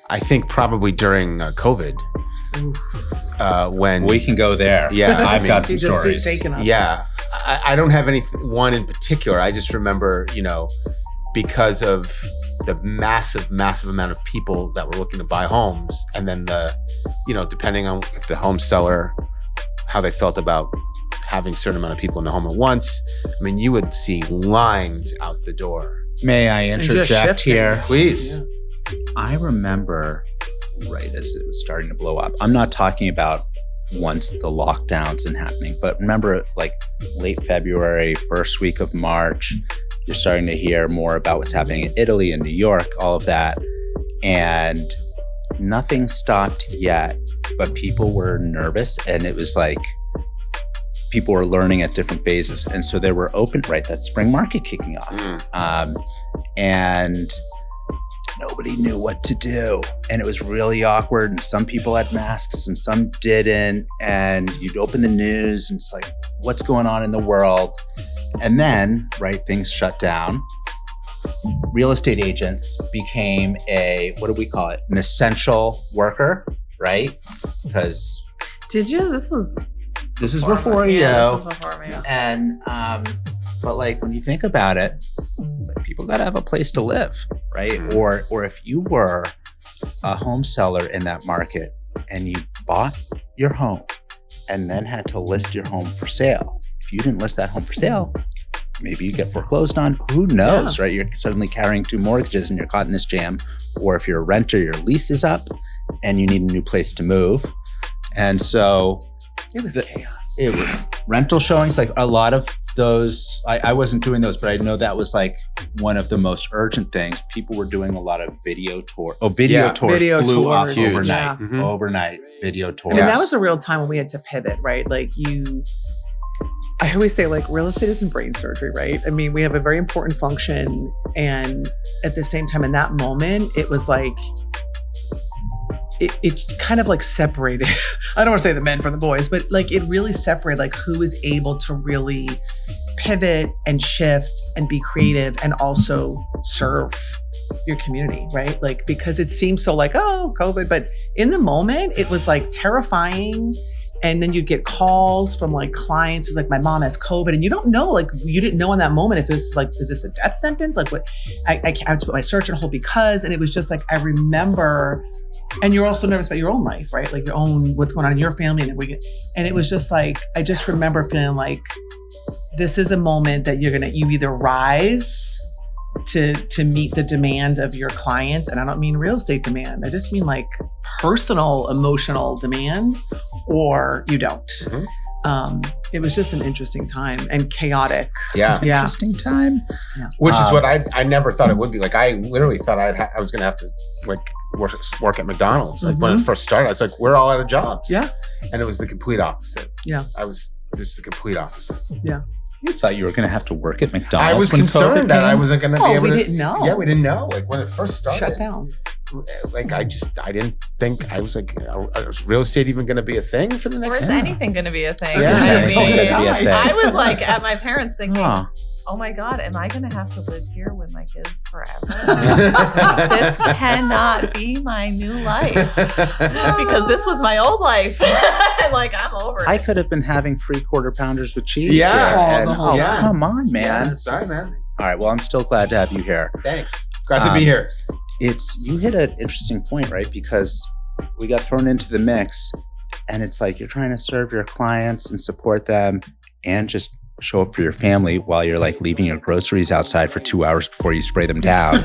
I think probably during COVID. when We can go there. Yeah, I've got some He just stories. he's taking us. Yeah, I don't have one in particular. I just remember, because of the massive amount of people that were looking to buy homes, and then depending on if the home seller, how they felt about having a certain amount of people in the home at once. I mean, you would see lines out the door. May I And just interject shifting. here? Please. Yeah. I remember right as it was starting to blow up. I'm not talking about once the lockdowns and happening, but remember like late February, first week of March, you're starting to hear more about what's happening in Italy and New York, all of that. And nothing stopped yet, but people were nervous, and it was like people were learning at different phases. And so they were open, right? That spring market kicking off. And nobody knew what to do. And it was really awkward. And some people had masks and some didn't. And you'd open the news and it's like, what's going on in the world? And then, right, things shut down. Real estate agents became what do we call it? An essential worker, right? Because Did you? This is before you. Yeah, this is before me. And but like when you think about it, it's like people gotta have a place to live, right? Or if you were a home seller in that market and you bought your home and then had to list your home for sale, if you didn't list that home for sale, maybe you get foreclosed on. Who knows, right? You're suddenly carrying 2 mortgages and you're caught in this jam. Or if you're a renter, your lease is up and you need a new place to move. And so It was chaos. it was rental showings, like a lot of those. I wasn't doing those, but I know that was like one of the most urgent things. People were doing a lot of video tours. Video blew up tours, overnight. yeah. Overnight video tours. And that was a real time when we had to pivot, right? Like I always say like real estate isn't brain surgery, right? I mean, we have a very important function. And at the same time, in that moment, it was like, it kind of like separated. I don't want to say the men from the boys, but like it really separated like who is able to really pivot and shift and be creative and also serve your community, right? Like, because it seems so like, oh, COVID, but in the moment it was like terrifying. And then you'd get calls from like clients who's like, my mom has COVID, and you don't know, like you didn't know in that moment if it was like, is this a death sentence? Like what, I have to put my search on hold because, and it was just like, I remember, and you're also nervous about your own life, right? Like your own, what's going on in your family. And it was just like, I just remember feeling like, this is a moment that you either rise to meet the demand of your clients. And I don't mean real estate demand. I just mean like personal, emotional demand, or you don't. It was just an interesting time and chaotic. Yeah. Interesting time. Yeah. Which is what I never thought it would be. Like I literally thought I was going to have to like work at McDonald's. Like when it first started, I was like, we're all out of jobs. Yeah. And it was the complete opposite. Yeah. I was just the complete opposite. Yeah. You thought you were going to have to work at McDonald's. I was when concerned COVID that I came? wasn't going to be able to. We didn't know. Yeah, we didn't know. Like when it first started. Shut down. Like I didn't think, I was like, is real estate even going to be a thing for the Or next is year? anything going to be a thing? Yeah. Is I anything mean, gonna be a thing? I was like at my parents thinking, Huh. oh my God, am I going to have to live here with my kids forever? This cannot be my new life because this was my old life. Like, I'm over it. I could have been having free quarter pounders with cheese. Yeah. here, Oh, and- the whole- Yeah. come on, man. Yeah, sorry, man. All right. Well, I'm still glad to have you here. Thanks. Glad to be here. You hit an interesting point, right? Because we got thrown into the mix, and it's like you're trying to serve your clients and support them and just show up for your family while you're like leaving your groceries outside for 2 hours before you spray them down.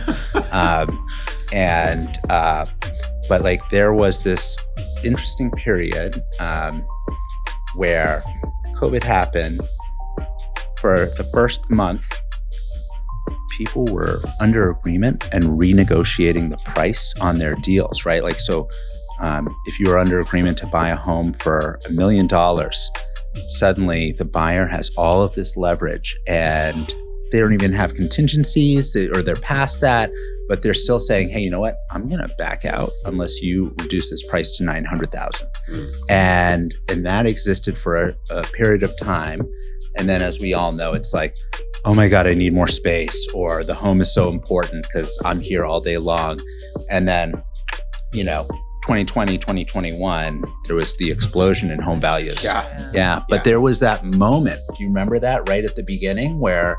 But like there was this interesting period where COVID happened. For the first month, people were under agreement and renegotiating the price on their deals, right? Like, so if you were under agreement to buy a home for $1 million, suddenly the buyer has all of this leverage and they don't even have contingencies or they're past that, but they're still saying, hey, you know what? I'm going to back out unless you reduce this price to $900,000. And that existed for a period of time. And then as we all know, it's like, oh my God, I need more space, or the home is so important because I'm here all day long. And then, 2020, 2021, there was the explosion in home values. Yeah. But there was that moment. Do you remember that right at the beginning where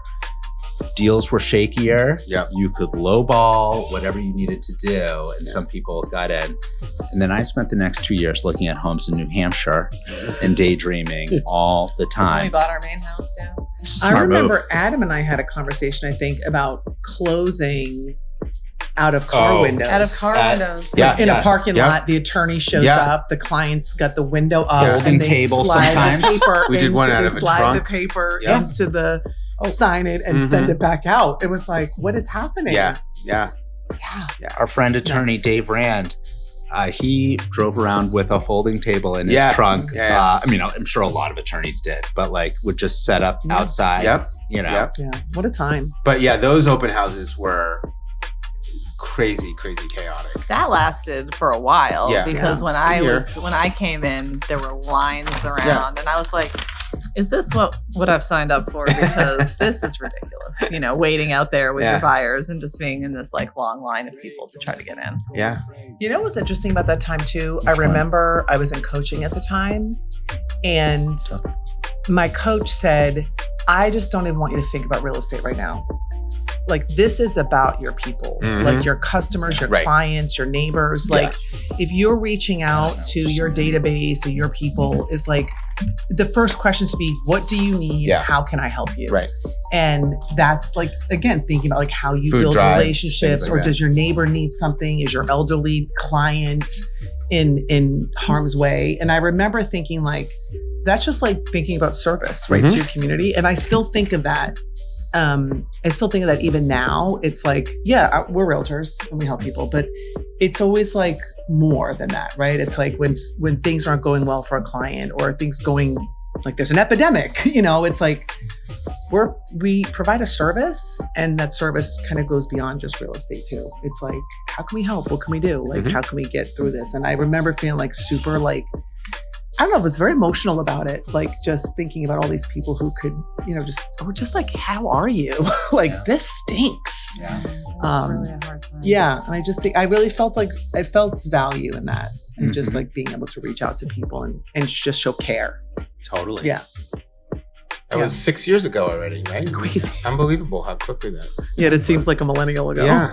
deals were shakier? Yep. You could lowball whatever you needed to do, and some people got in. And then I spent the next 2 years looking at homes in New Hampshire and daydreaming all the When we time. bought our main house, yeah. I Smart remember move. Adam and I had a conversation, I think, about closing out of car windows. Out of car windows. In a parking Yep. lot, the attorney shows Yep. up, the client's got the window up, Folding and they table slide sometimes. the paper We did one into- out they of a slide trunk. the paper Yeah. into the sign it and send it back out. It was like, what is happening? Yeah. Yeah. Our friend attorney Nice. Dave Rand, he drove around with a folding table in his Yeah. trunk. Yeah. I mean, I'm sure a lot of attorneys did, but like would just set up Yeah. outside. Yep. You know. Yep. Yeah. What a time. But yeah, those open houses were crazy chaotic. That lasted for a while Yeah. because Yeah. when I came in, there were lines around, and I was like, "Is this what I've signed up for?" Because this is ridiculous. You know, waiting out there with Yeah. your buyers and just being in this like long line of people to try to get in. Yeah. You know what's interesting about that time too? I remember I was in coaching at the time, and my coach said, I just don't even want you to think about real estate right now. Like, this is about your people, like your customers, your Right. clients, your neighbors. Like, if you're reaching out to your database or your people, is like, the first question should be, what do you need? Yeah. How can I help you? Right. And that's like, again, thinking about like how you Food build drives, relationships, things like or that. does your neighbor need something? Is your elderly client in harm's way? And I remember thinking like, that's just like thinking about service, right, to your community. And I still think of that. I still think of that even now. It's like, yeah, we're realtors and we help people, but it's always like more than that, right? It's like when things aren't going well for a client, or things going like there's an epidemic, you know, it's like we provide a service, and that service kind of goes beyond just real estate too. It's like, how can we help? What can we do? Like, how can we get through this? And I remember feeling like super like, I don't know, I was very emotional about it. Like, just thinking about all these people who could, you know, just like, how are you? Like, this stinks. Yeah. It's really a hard time. Yeah. And I just think I really felt like I felt value in that, and just like being able to reach out to people and just show care. Totally. Yeah. That was 6 years ago already, right? Crazy. Unbelievable how quickly that. Yet it seems like a millennial ago. Yeah.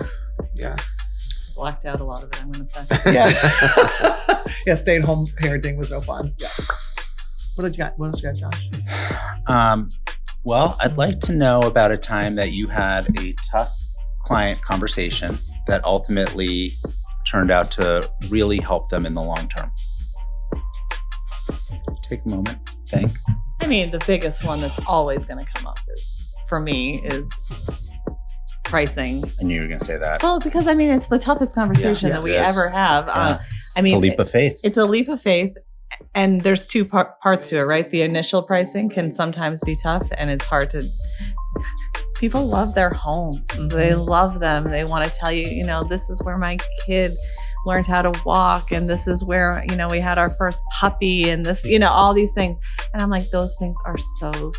Yeah. Blacked out a lot of it, I'm going to say. Yeah. Yeah. Stay at home parenting was no fun. Yeah. What else you got, Josh? Well, I'd like to know about a time that you had a tough client conversation that ultimately turned out to really help them in the long term. Take a moment, think. I mean, the biggest one that's always going to come up for me is pricing. I knew you were going to say that. Well, because I mean, it's the toughest conversation that we it is. ever have. Yeah. I mean, It's a leap of faith. It's a leap of faith. And there's two parts to it, right? The initial pricing can sometimes be tough, and it's hard to. People love their homes. They love them. They want to tell you, you know, this is where my kid learned how to walk, and this is where, you know, we had our first puppy, and this, you know, all these things. And I'm like, those things are so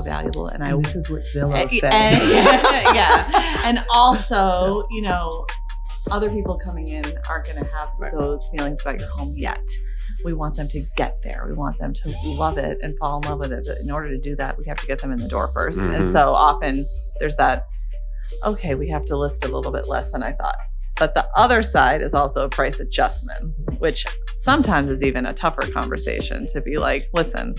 valuable. And This is what Zillow said. yeah. And also, you know, other people coming in aren't going to have those feelings about your home yet. We want them to get there. We want them to love it and fall in love with it. But in order to do that, we have to get them in the door first. And so often there's that, okay, we have to list a little bit less than I thought. But the other side is also a price adjustment, which sometimes is even a tougher conversation to be like, listen,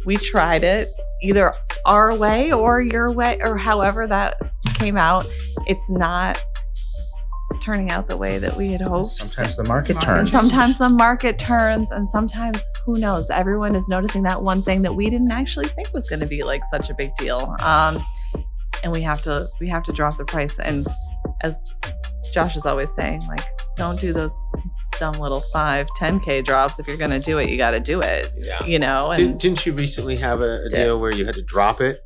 we tried it either our way or your way, or however that came out. It's not turning out the way that we had hoped. Sometimes the market And turns. sometimes the market turns, and sometimes, who knows, everyone is noticing that one thing that we didn't actually think was going to be like such a big deal. And we have to drop the price. And as Josh is always saying, like, don't do those dumb little 5-10K drops. If you're going to do it, you got to do it, you know? And Didn't you recently have a deal where you had to drop it,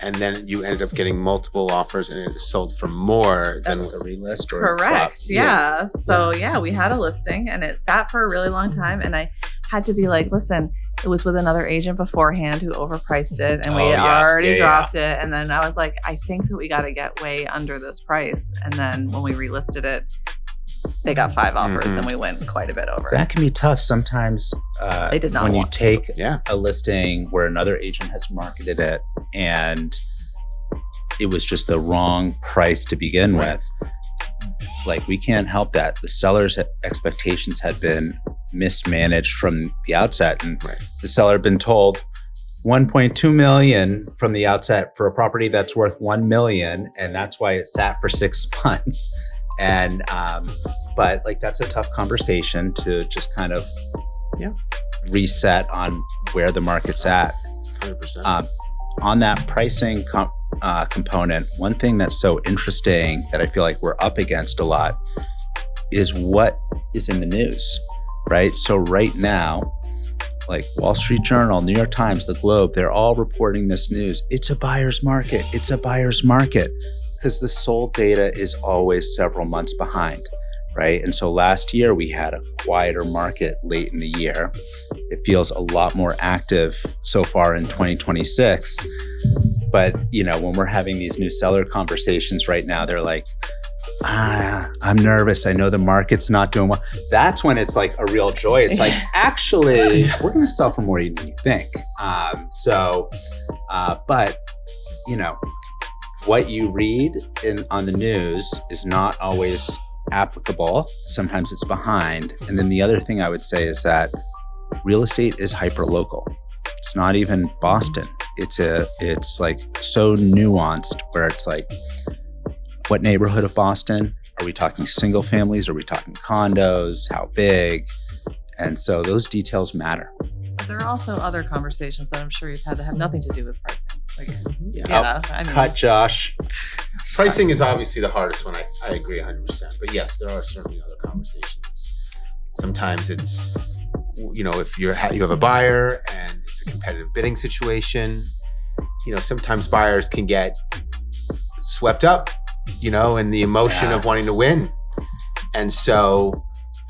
and then you ended up getting multiple offers and it sold for more than a relist or a correct. swap. Yeah. So we had a listing, and it sat for a really long time, and I had to be like, listen, it was with another agent beforehand who overpriced it, and we had already dropped it. And then I was like, I think that we got to get way under this price. And then when we relisted it, they got 5 offers and we went quite a bit over. That can be tough sometimes. They did not when you want to. take a listing where another agent has marketed it and it was just the wrong price to begin with. Like, we can't help that. The seller's expectations had been mismanaged from the outset, and the seller had been told $1.2 million from the outset for a property that's worth $1 million, and that's why it sat for 6 months. And but like, that's a tough conversation to just kind of reset on where the market's at. 100%. On that pricing component, one thing that's so interesting that I feel like we're up against a lot is what is in the news, right? So right now, like Wall Street Journal, New York Times, The Globe, they're all reporting this news. It's a buyer's market. It's a buyer's market, because the sold data is always several months behind, right? And so last year we had a quieter market late in the year. It feels a lot more active so far in 2026. But, you know, when we're having these new seller conversations right now, they're like, I'm nervous. I know the market's not doing well. That's when it's like a real joy. It's like, actually, we're going to sell for more than you think. But, you know, what you read on the news is not always applicable. Sometimes it's behind. And then the other thing I would say is that real estate is hyper local. It's not even Boston. It's like so nuanced, where it's like, what neighborhood of Boston? Are we talking single families? Are we talking condos? How big? And so those details matter. But there are also other conversations that I'm sure you've had that have nothing to do with pricing. Like, I mean, Cut, Josh. Pricing is obviously the hardest one. I agree 100%. But yes, there are certainly other conversations. Sometimes it's, you know, if you have a buyer and it's a competitive bidding situation, you know, sometimes buyers can get swept up, you know, in the emotion of wanting to win. And so,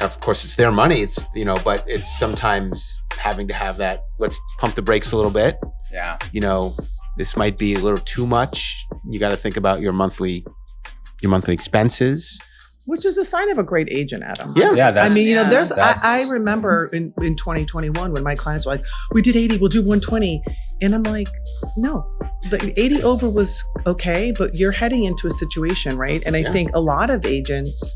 of course, it's their money. It's, you know, but it's sometimes having to have that, let's pump the brakes a little bit. Yeah. You know, this might be a little too much. You got to think about your monthly expenses. Which is a sign of a great agent, Adam. Yeah. I mean, you know, I remember in 2021 when my clients were like, we did 80, we'll do 120. And I'm like, no, the 80 over was okay, but you're heading into a situation, right? And I think a lot of agents,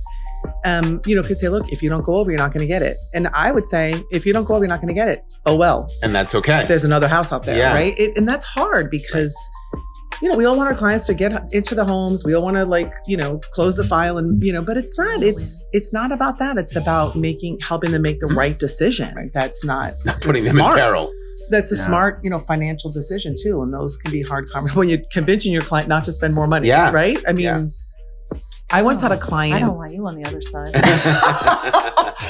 you know, could say, look, if you don't go over, you're not going to get it. And I would say, if you don't go over, you're not going to get it. Oh, well. And that's okay. There's another house out there, right? And that's hard because, you know, we all want our clients to get into the homes. We all want to, like, you know, close the file and, you know, but it's not about that. It's about helping them make the right decision. Right? That's not putting them in peril. That's a smart, you know, financial decision too. And those can be hard when you're convincing your client not to spend more money. Yeah. Right. I mean, I once had a client. I don't want you on the other side.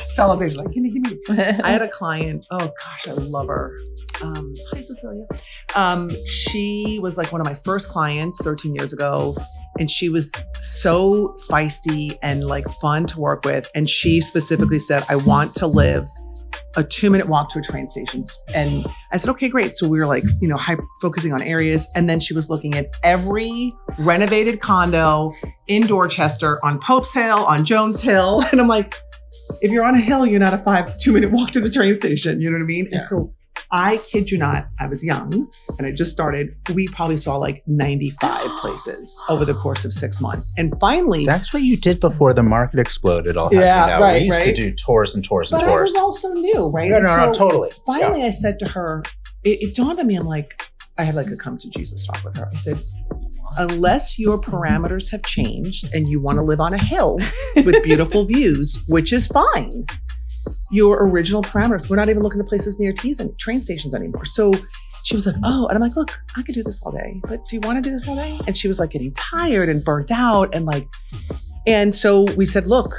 Sales agent's like, gimme. I had a client. Oh gosh, I love her. Hi, Cecilia. She was like one of my first clients 13 years ago. And she was so feisty and like fun to work with. And she specifically said, I want to live a 2-minute walk to a train station. And I said, okay, great. So we were like, you know, focusing on areas. And then she was looking at every renovated condo in Dorchester, on Pope's Hill, on Jones Hill. And I'm like, if you're on a hill, you're not a 2-minute walk to the train station. You know what I mean? Yeah. And so I kid you not, I was young and I just started. We probably saw like 95 places over the course of 6 months. And finally, that's what you did before the market exploded. We used to do tours and tours and tours. But I was also new, right? No, totally. Finally, I said to her, it dawned on me, I'm like, I had like a come to Jesus talk with her. I said, unless your parameters have changed and you want to live on a hill with beautiful views, which is fine, your original parameters, we're not even looking at places near train stations anymore. So she was like, oh, and I'm like, look, I could do this all day, but do you want to do this all day? And she was like getting tired and burnt out and so we said, look,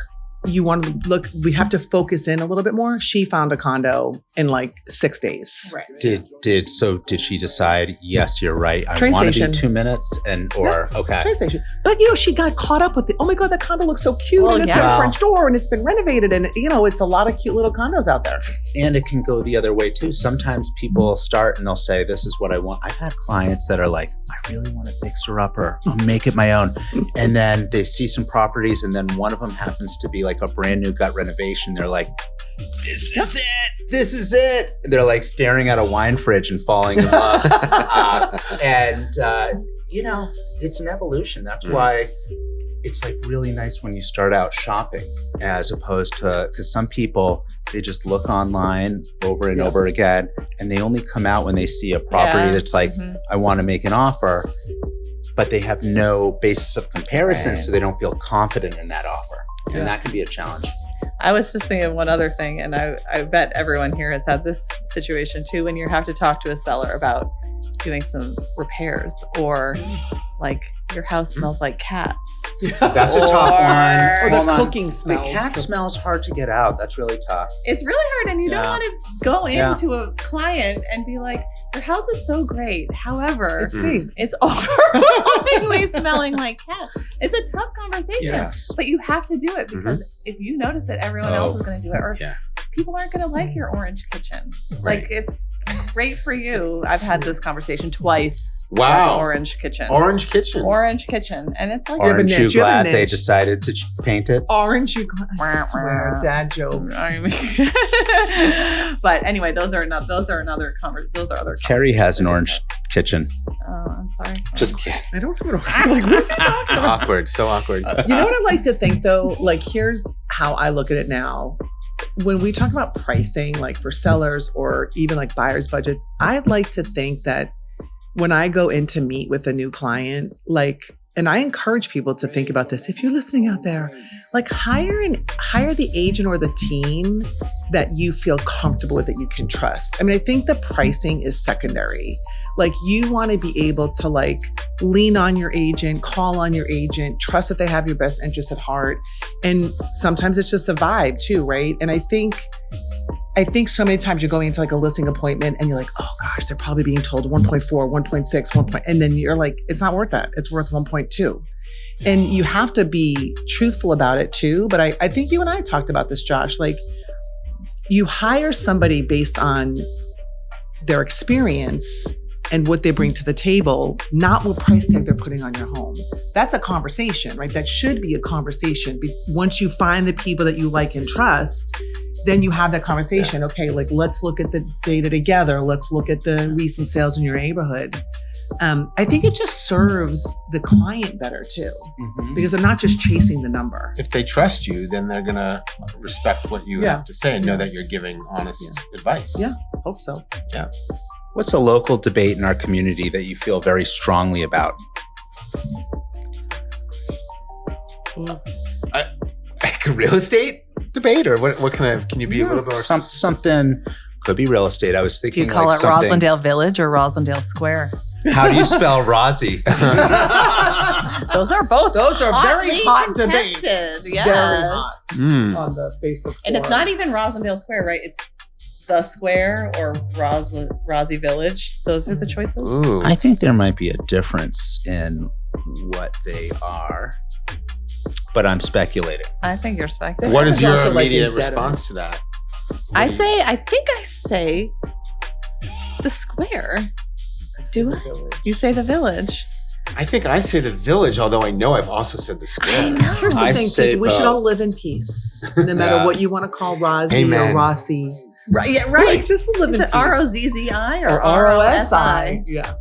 we have to focus in a little bit more. She found a condo in like 6 days. Right. Did she decide, yes, you're right, I train want to station. do 2 minutes okay. Train station. But you know, she got caught up with oh my God, that condo looks so cute and it's got a French door and it's been renovated and you know, it's a lot of cute little condos out there. And it can go the other way too. Sometimes people start and they'll say, this is what I want. I've had clients that are like, I really want a fixer upper. I'll make it my own. And then they see some properties and then one of them happens to be like like a brand new gut renovation, they're like, this is it. This is it. They're like staring at a wine fridge and falling in love. You know, it's an evolution. That's why it's like really nice when you start out shopping as opposed to, because some people, they just look online over and over again and they only come out when they see a property that's like, I want to make an offer, but they have no basis of comparison, so they don't feel confident in that offer. And that can be a challenge. I was just thinking of one other thing, and I bet everyone here has had this situation too, when you have to talk to a seller about doing some repairs, or like your house smells like cats. That's a tough one. Or the Hold on. cooking smells. The cat smells hard to get out. That's really tough. It's really hard, and you don't want to go into a client and be like, your house is so great. However, It stinks. it's overwhelmingly smelling like cats. It's a tough conversation, but you have to do it because if you notice it, everyone else is going to do it. Or people aren't going to like your orange kitchen. Like, it's great for you. I've had this conversation twice. Wow. About Orange kitchen. Orange kitchen. Orange kitchen. And it's like, Aren't you glad niche. they decided to paint it? Orange, you I swear, dad jokes. I mean, but anyway, those are other conversations. Keri has an orange kitchen. Oh, I'm sorry. Just kidding. I don't know what I'm like. What is he talking about? Awkward. So awkward. You know what I like to think though? Like, here's how I look at it now. When we talk about pricing, like for sellers or even like buyers' budgets, I'd like to think that when I go in to meet with a new client, like, and I encourage people to think about this. If you're listening out there, like hire the agent or the team that you feel comfortable with, that you can trust. I mean, I think the pricing is secondary. Like, you want to be able to like lean on your agent, call on your agent, trust that they have your best interests at heart. And sometimes it's just a vibe too, right? And I think so many times you're going into like a listing appointment and you're like, oh gosh, they're probably being told 1.4, 1.6, and then you're like, it's not worth that. It's worth 1.2. And you have to be truthful about it too. But I think you and I talked about this, Josh, like you hire somebody based on their experience and what they bring to the table, not what price tag they're putting on your home. That's a conversation, right? That should be a conversation. Once you find the people that you like and trust, then you have that conversation. Okay, like let's look at the data together. Let's look at the recent sales in your neighborhood. I think it just serves the client better too, because they're not just chasing the number. If they trust you, then they're gonna respect what you have to say and know that you're giving honest advice. Yeah, hope so. Yeah. What's a local debate in our community that you feel very strongly about? Like a real estate debate, or what kind of? Can you be a little bit more? Something could be real estate. I was Do thinking. you call like it something, Roslindale Village or Roslindale Square? How do you spell Rosie? Those are both. Those are very hotly hot contested. debates. Yes. Very hot on the Facebook And it's not forums. even Roslindale Square, right? It's the Square or Rosie Village. Those are the choices. Ooh. I think there might be a difference in what they are, but I'm speculating. I think you're speculating. What is It's your also like immediate indebted. response to that? I think I say the Square. Do I? You say the Village. I think I say the Village, although I know I've also said the Square. I know. Here's the I thing, say people, we should both. all live in peace, no matter Yeah. what you want to call Rosie Amen. or Rossi. Right. Yeah, right. Like, just live Is in it peace. ROZZI or ROSI? ROSI? Yeah.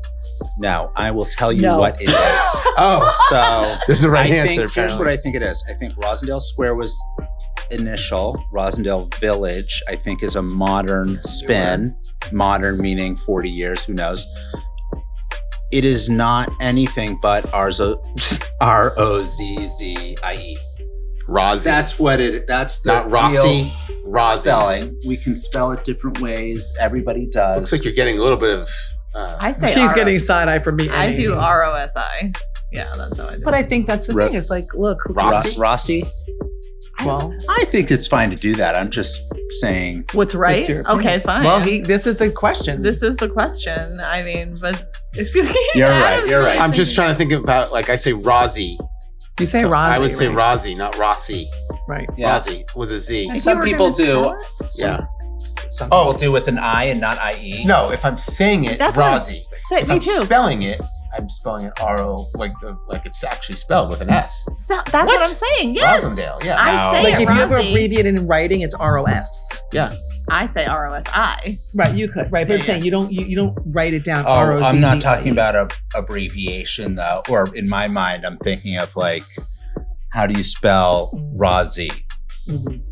Now, I will tell you No. what it is. Oh, So there's a right I answer. think, here's apparently. what I think it is. I think Roslindale Square was initial. Roslindale Village, I think, is a modern spin. Modern meaning 40 years, who knows. It is not anything but R-O-Z-Z-I-E. Rosie. That's what it. That's the not Rossi. real Rosie. spelling. We can spell it different ways. Everybody does. Looks like you're getting a little bit of. I say She's RO. getting side eye from me. I and do Amy. ROSI. Yeah, that's how I do. But I think that's the Ro- thing. It's like, look, who Rossi? Rossi. Well, I think it's fine to do that. I'm just saying. what's right? What's your opinion? Okay, fine. well, this is the question. This is the question. I mean, but if you You're right, you're right. I'm just trying to think about, like, I say Rosie. you say So Rosie. I would say right? Rosie, not Rossi. Right. Yeah. Rosie with a Z. Like, Some you were people gonna do. spell it? Some, Yeah. Some people do with an I and not IE. No, if I'm saying it, That's what Rosie. Say, If me I'm too. spelling it, I'm spelling it R-O, like it's actually spelled with an S. So, that's what I'm saying. Yes. Roslindale, yeah. I say Like it, if you ever Rosy. abbreviate it in writing, it's ROS. Yeah. I say ROSI. Right, you could. Right, but I'm Yeah, saying you don't write it down. Oh, I'm not ROZZIE. talking about a abbreviation though, or in my mind, I'm thinking of like, how do you spell Rozzy? Mhm.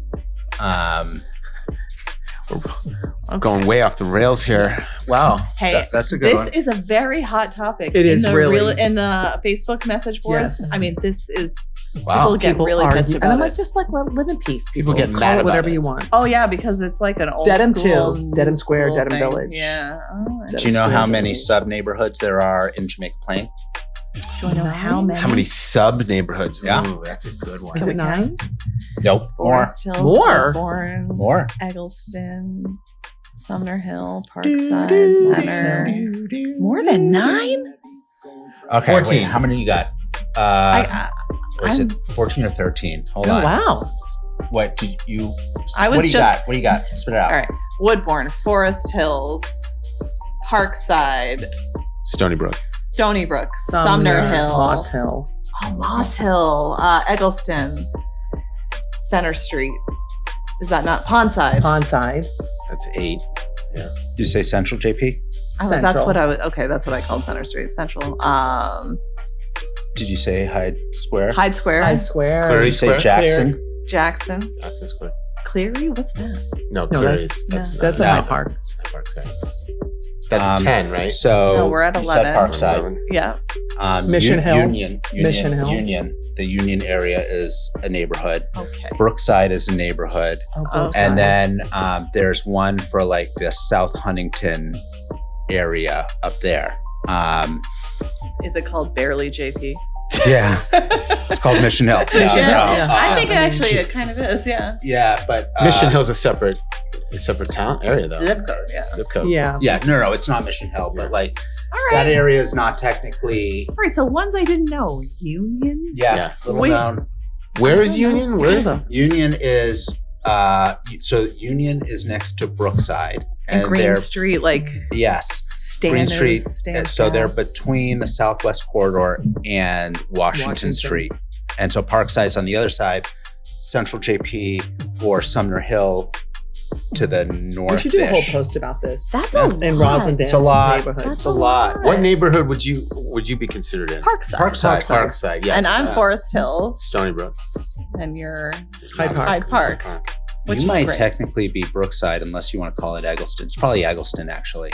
We're going way off the rails here. Wow. Hey, That's a good one. this is a very hot topic. It is really. in the Facebook message boards. Yes. I mean, this is Wow. people get really argue, pissed and about I'm it. like, just like live in peace. People get Call mad it about whatever it. you want. Oh yeah, because it's like an old Dedham school, too. Dedham Square, school Dedham thing. Village. Yeah. Oh, Do you know Square how Village. many sub neighborhoods there are in Jamaica Plain? do I know how many? How many sub neighborhoods? Yeah. Ooh, that's a good one. Is it 9? Nope. More. Forest Hills, More? Bourne, More. Eggleston, Sumner Hill, Parkside, Center. More than 9? Okay. 14. Wait, how many you got? Or is it 14 or 13? Hold Oh on. wow. What did you? I was what do you just- got? What do you got? Spit it out. All right. Woodbourne, Forest Hills, Parkside, Stony Brook. Stony Brook, Sumner Hill, Moss Hill. Oh, Moss Hill, Eggleston, Center Street. Is that not Pondside? Pondside. That's 8. Did you say Central, JP? That's Central. what I was. Okay, that's what I called Center Street. Central. Did you say Hyde Square? Hyde Square, Hyde Square. Did Clary you say Square? Jackson? Jackson, Jackson Square. Cleary. What's that? No, No, Clary that's- is that's That's No. a Hyde Park. That's Hyde Park, sorry. That's 10, right? So No, we're at you said 11. Parkside. Yeah. Mission Hill. Mission Hill. The Union area is a neighborhood. Okay. Brookside is a neighborhood. Oh, Oh, Brookside. And then there's one for like the South Huntington area up there. Is it called Barely JP? Yeah. It's called Mission Hill. Mission Hill, Yeah. yeah. I think I mean, actually it kind of is. Yeah. Yeah, but Mission Hill's a separate town area though. Zip code. Yeah. Zip code. Yeah. Yeah, no, it's not Mission Hill, but like All that right. area is not technically. All right. So ones I didn't know. Union. Yeah, little Wait. known. Where is Union? Where? Union is so Union is next to Brookside, And Green they're Street, like yes, Stanley. Green Street. So they're between the Southwest Corridor and Washington Street, and so Parkside's on the other side, Central JP or Sumner Hill to the north. We should do a whole post about this. That's a in lot. Roslindale It's a lot. neighborhood. That's It's a lot. What neighborhood would you be considered in? Parkside. Parkside. Parkside, yeah. And I'm Forest Hills, Stony Brook. and you're Hyde Park. Hyde Park, which You is might great. technically be Brookside unless you want to call it Eggleston. It's probably Eggleston actually.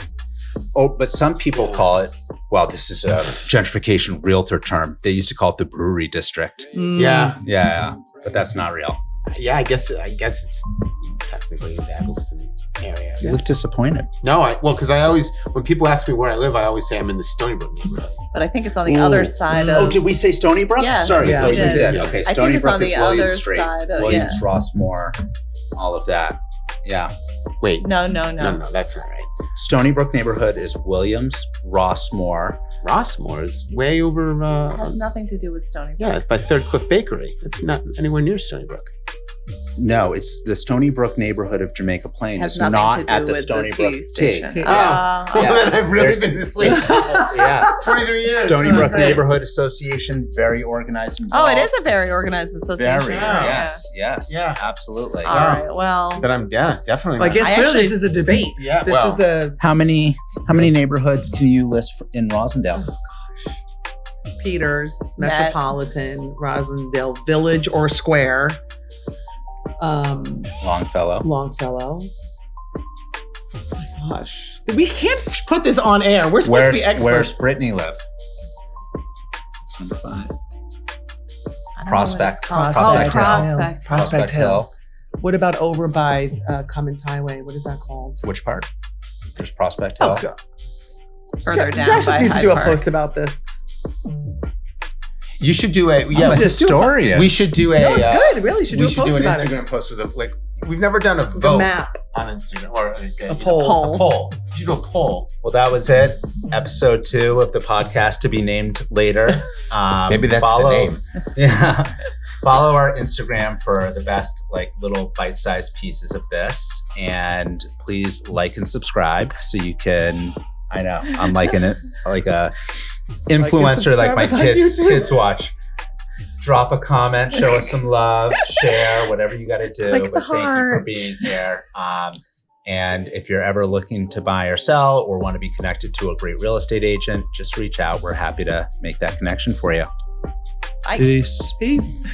Oh, but some people call it. Well, this is a gentrification realtor term. They used to call it the Brewery District. Yeah, Yeah, but that's not real. yeah. I guess it's technically the Eggleston area. You look disappointed. No, because I always when people ask me where I live, I always say I'm in the Stony Brook neighborhood. But I think it's on the Ooh. other side of. Oh, did we say Stony Brook? Yeah. Sorry, Yeah, we we did. did. Okay, I think Stony it's Brook on is the Williams other Street, side of- Williams, yeah. Rossmore, all of that. Yeah, Wait, No. no, that's not right. Stony Brook neighborhood is Williams, Rossmore. Rossmore is way over. It has nothing to do with Stony Brook. Yeah, it's by Third Cliff Bakery. It's not anywhere near Stony Brook. No, it's the Stony Brook neighborhood of Jamaica Plain. Has It's nothing to not do at the with Stony the Brook T T. station. T. Ah. Yeah. Then I've really There's- been asleep. Yeah, 23 years. Stony Brook Neighborhood Association, very organized. Oh, it involved. is a very organized association. Very, Yeah. yes, Yeah. absolutely. All right. Well, Then I'm definitely. Well, I not. guess I clearly actually- this is a debate. Yeah, This well, is a How many neighborhoods can you list in Roslindale? Peters, Metropolitan, Roslindale Village or Square, Longfellow. Longfellow. Oh my gosh. We can't put this on air. We're supposed to be experts. Where's Brittany live? It's number 5. I don't know what Prospect. it's called. Prospect Oh, Hill. Prospect. Prospect Hill. What about over by Cummins Highway? What is that called? Which part? There's Prospect Hill. Oh, God. Further down Josh just by needs to Hyde do a Park. post about this. you should do a. I'm Yeah, a historian. we should do a. No, it's good. Really, you should do We a should post do an about it. Instagram post with a we've never done a The vote map. on Instagram or A poll. Poll. A poll. You should do a poll. Well, that was it. Episode 2 of the podcast to be named later. Maybe that's the name. Yeah. Follow our Instagram for the best little bite-sized pieces of this. And please like and subscribe so you can, I know, I'm liking it like a influencer like my subscribe us on YouTube. kids watch. Drop a comment, show us some love, share, whatever you got to do. Like the but thank you for heart. being here. And if you're ever looking to buy or sell or want to be connected to a great real estate agent, just reach out. We're happy to make that connection for you. Bye. Peace. Peace.